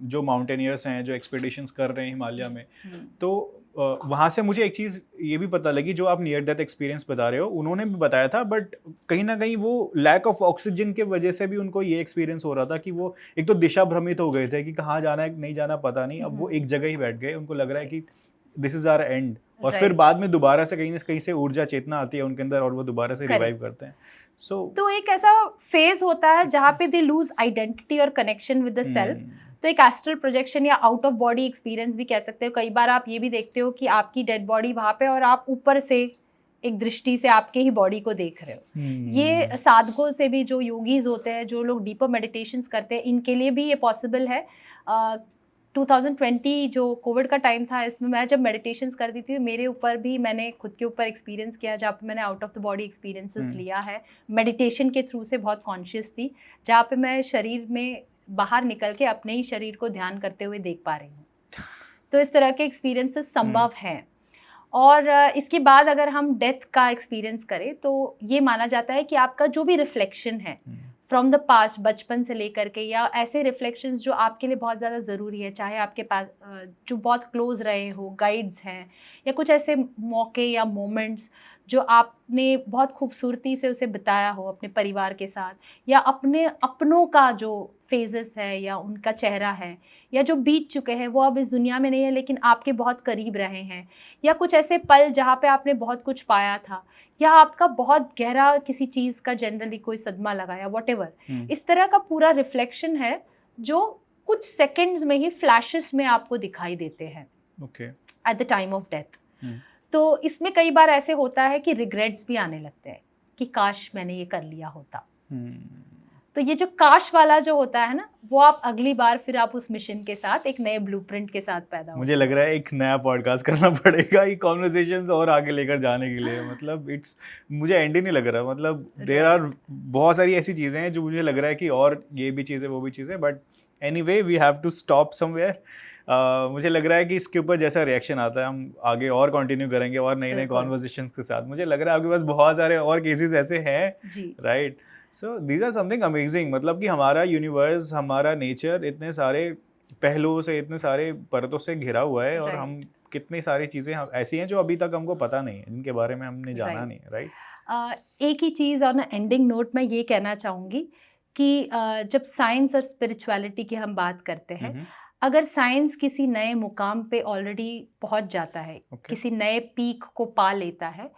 जो माउंटेनियर्स हैं जो एक्सपीडिशंस कर रहे हैं हिमालय में, तो वहाँ से मुझे एक चीज़ ये भी पता लगी, जो आप नियर डेथ एक्सपीरियंस बता रहे हो उन्होंने भी बताया था, बट कहीं ना कहीं वो लैक ऑफ ऑक्सीजन के वजह से भी उनको ये एक्सपीरियंस हो रहा था कि वो एक तो दिशा भ्रमित हो गए थे कि कहाँ जाना है नहीं जाना पता नहीं, अब वो एक जगह ही बैठ गए, उनको लग रहा है कि दिस इज आवर एंड, और फिर बाद में दोबारा से कहीं ना कहीं से ऊर्जा चेतना आती है उनके अंदर और वो दोबारा से रिवाइव करते हैं। तो एक ऐसा फेज होता है जहाँ पे दे लूज आइडेंटिटी और कनेक्शन विद द सेल्फ। तो एक एस्ट्रल प्रोजेक्शन या आउट ऑफ बॉडी एक्सपीरियंस भी कह सकते हो। कई बार आप ये भी देखते हो कि आपकी डेड बॉडी वहाँ पे और आप ऊपर से एक दृष्टि से आपके ही बॉडी को देख रहे हो। ये साधकों से भी, जो योगीज होते हैं, जो लोग डीपर मेडिटेशंस करते हैं, इनके लिए भी ये पॉसिबल है। 2020 जो कोविड का टाइम था, इसमें मैं जब मेडिटेशंस करती थी मेरे ऊपर भी मैंने खुद के ऊपर एक्सपीरियंस किया, जहाँ पे मैंने out of the body experiences लिया है मेडिटेशन के थ्रू से। बहुत कॉन्शियस थी, जहाँ पे मैं शरीर में बाहर निकल के अपने ही शरीर को ध्यान करते हुए देख पा रही हूँ। तो इस तरह के एक्सपीरियंसेस संभव हैं। और इसके बाद अगर हम डेथ का एक्सपीरियंस करें तो ये माना जाता है कि आपका जो भी रिफ्लेक्शन है फ्रॉम द पास्ट, बचपन से लेकर के, या ऐसे रिफ्लेक्शंस जो आपके लिए बहुत ज़्यादा ज़रूरी है, चाहे आपके पास जो बहुत क्लोज रहे हो, गाइड्स हैं, या कुछ ऐसे मौके या मोमेंट्स जो आपने बहुत खूबसूरती से उसे बिताया हो अपने परिवार के साथ, या अपने अपनों का जो फेजेस है या उनका चेहरा है, या जो बीत चुके हैं वो अब इस दुनिया में नहीं है लेकिन आपके बहुत करीब रहे हैं, या कुछ ऐसे पल जहाँ पे आपने बहुत कुछ पाया था, या आपका बहुत गहरा किसी चीज़ का जनरली कोई सदमा लगाया, व्हाटएवर, इस तरह का पूरा रिफ्लेक्शन है जो कुछ सेकंड्स में ही फ्लैशेस में आपको दिखाई देते हैं at the time of death. तो इसमें कई बार ऐसे होता है कि रिग्रेट्स भी आने लगते हैं कि काश मैंने ये कर लिया होता। तो ये जो काश वाला जो होता है ना, वो आप अगली बार फिर आप उस मिशन के साथ एक नए ब्लूप्रिंट के साथ पैदा हो। मुझे लग रहा है एक नया पॉडकास्ट करना पड़ेगा ये कॉन्वर्सेशंस और आगे लेकर जाने के लिए। मतलब मुझे एंड ही नहीं लग रहा। मतलब देयर आर बहुत सारी ऐसी चीज़ें हैं जो मुझे लग रहा है कि और ये भी चीज़ें वो भी चीज़ें, but anyway we have to stop somewhere. मुझे लग रहा है कि इसके ऊपर जैसा रिएक्शन आता है हम आगे और कंटिन्यू करेंगे और नए नए कॉन्वर्सेशंस के साथ। मुझे लग रहा है आपके पास बहुत सारे और केसेस ऐसे हैं, right? So these are something amazing. मतलब कि हमारा यूनिवर्स, हमारा नेचर इतने सारे पहलुओं से, इतने सारे परतों से घिरा हुआ है, और हम कितनी सारी चीज़ें ऐसी हैं जो अभी तक हमको पता नहीं है, जिनके बारे में हमने जाना नहीं, राइट? एक ही चीज़ ऑन एंडिंग नोट मैं ये कहना चाहूँगी कि जब साइंस और स्पिरिचुअलिटी की हम बात करते हैं, अगर साइंस किसी नए मुकाम पे ऑलरेडी पहुंच जाता है, किसी नए पीक को पा लेता है,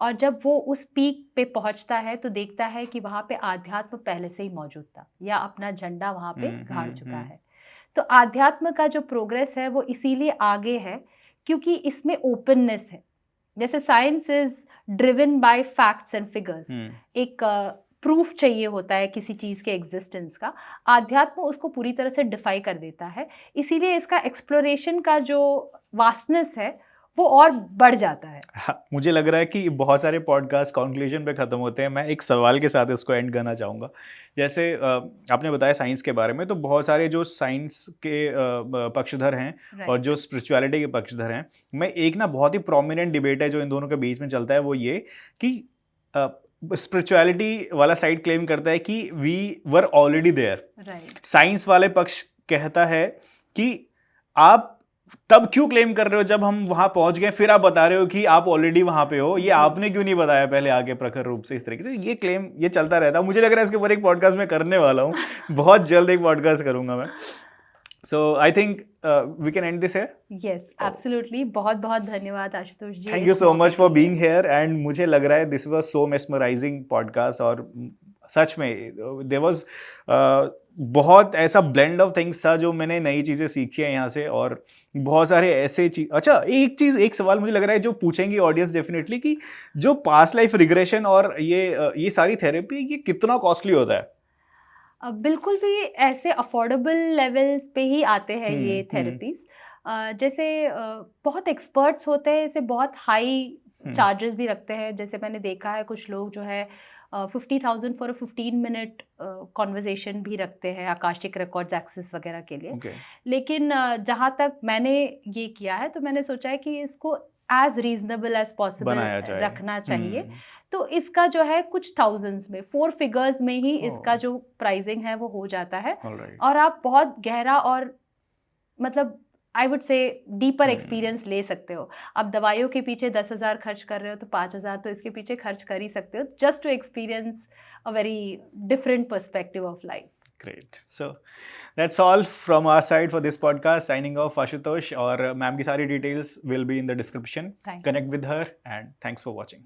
और जब वो उस पीक पे पहुंचता है तो देखता है कि वहाँ पे आध्यात्म पहले से ही मौजूद था या अपना झंडा वहाँ पे गाड़ चुका है। तो आध्यात्म का जो प्रोग्रेस है वो इसीलिए आगे है क्योंकि इसमें ओपननेस है। जैसे science is driven by facts and figures, एक प्रूफ चाहिए होता है किसी चीज़ के एग्जिस्टेंस का, आध्यात्म उसको पूरी तरह से डिफाई कर देता है। इसीलिए इसका एक्सप्लोरेशन का जो वास्टनेस है वो और बढ़ जाता है। हाँ, मुझे लग रहा है कि बहुत सारे पॉडकास्ट कंक्लूजन पे ख़त्म होते हैं। मैं एक सवाल के साथ इसको एंड करना चाहूँगा। जैसे आपने बताया साइंस के बारे में, तो बहुत सारे जो साइंस के पक्षधर हैं और जो स्पिरिचुअलिटी के पक्षधर हैं, मैं एक ना बहुत ही प्रोमिनेंट डिबेट है जो इन दोनों के बीच में चलता है, वो ये कि स्पिरिचुअलिटी वाला साइड क्लेम करता है कि we were already there. Science वाले पक्ष कहता है कि आप तब क्यों क्लेम कर रहे हो जब हम वहां पहुंच गए, फिर आप बता रहे हो कि आप ऑलरेडी वहां पे हो, ये आपने क्यों नहीं बताया पहले आगे प्रखर रूप से। इस तरीके से ये क्लेम ये चलता रहता है। मुझे लग रहा है इसके ऊपर एक पॉडकास्ट में करने वाला हूँ, बहुत जल्द एक पॉडकास्ट करूंगा मैं। So I think we can end this है। Yes, absolutely. बहुत बहुत धन्यवाद Ashutosh ji, thank you so much for being here. And मुझे लग रहा है this was so mesmerising podcast, और सच में देयर वाज बहुत ऐसा ब्लेंड ऑफ थिंग्स था जो मैंने नई चीज़ें सीखी है यहाँ से, और बहुत सारे ऐसे चीज। अच्छा, एक सवाल मुझे लग रहा है जो पूछेंगी ऑडियंस डेफिनेटली, कि जो पास्ट लाइफ रिग्रेशन और ये सारी थेरेपी, ये कितना कॉस्टली होता है? बिल्कुल भी ऐसे अफोर्डेबल लेवल्स पे ही आते हैं ये थेरेपीज। जैसे बहुत एक्सपर्ट्स होते हैं, इसे बहुत हाई चार्जेस भी रखते हैं। जैसे मैंने देखा है कुछ लोग जो है 50,000 फॉर 15 मिनट कॉन्वर्जेशन भी रखते हैं आकाशिक रिकॉर्ड्स एक्सेस वगैरह के लिए। Okay. लेकिन जहाँ तक मैंने ये किया है, तो मैंने सोचा है कि इसको एज रीजनेबल एज पॉसिबल रखना चाहिए। तो इसका जो है कुछ थाउजेंड्स में, 4 फिगर्स में ही इसका जो प्राइसिंग है वो हो जाता है। और आप बहुत गहरा और मतलब I would say deeper experience ले सकते हो। आप दवाइयों के पीछे 10,000 खर्च कर रहे हो तो 5,000 तो इसके पीछे खर्च कर ही सकते हो, just to experience a very different perspective of life. Great. So that's all from our side for this podcast. Signing off, Ashutosh, और मैम की सारी details will be in the description. Connect with her and thanks for watching.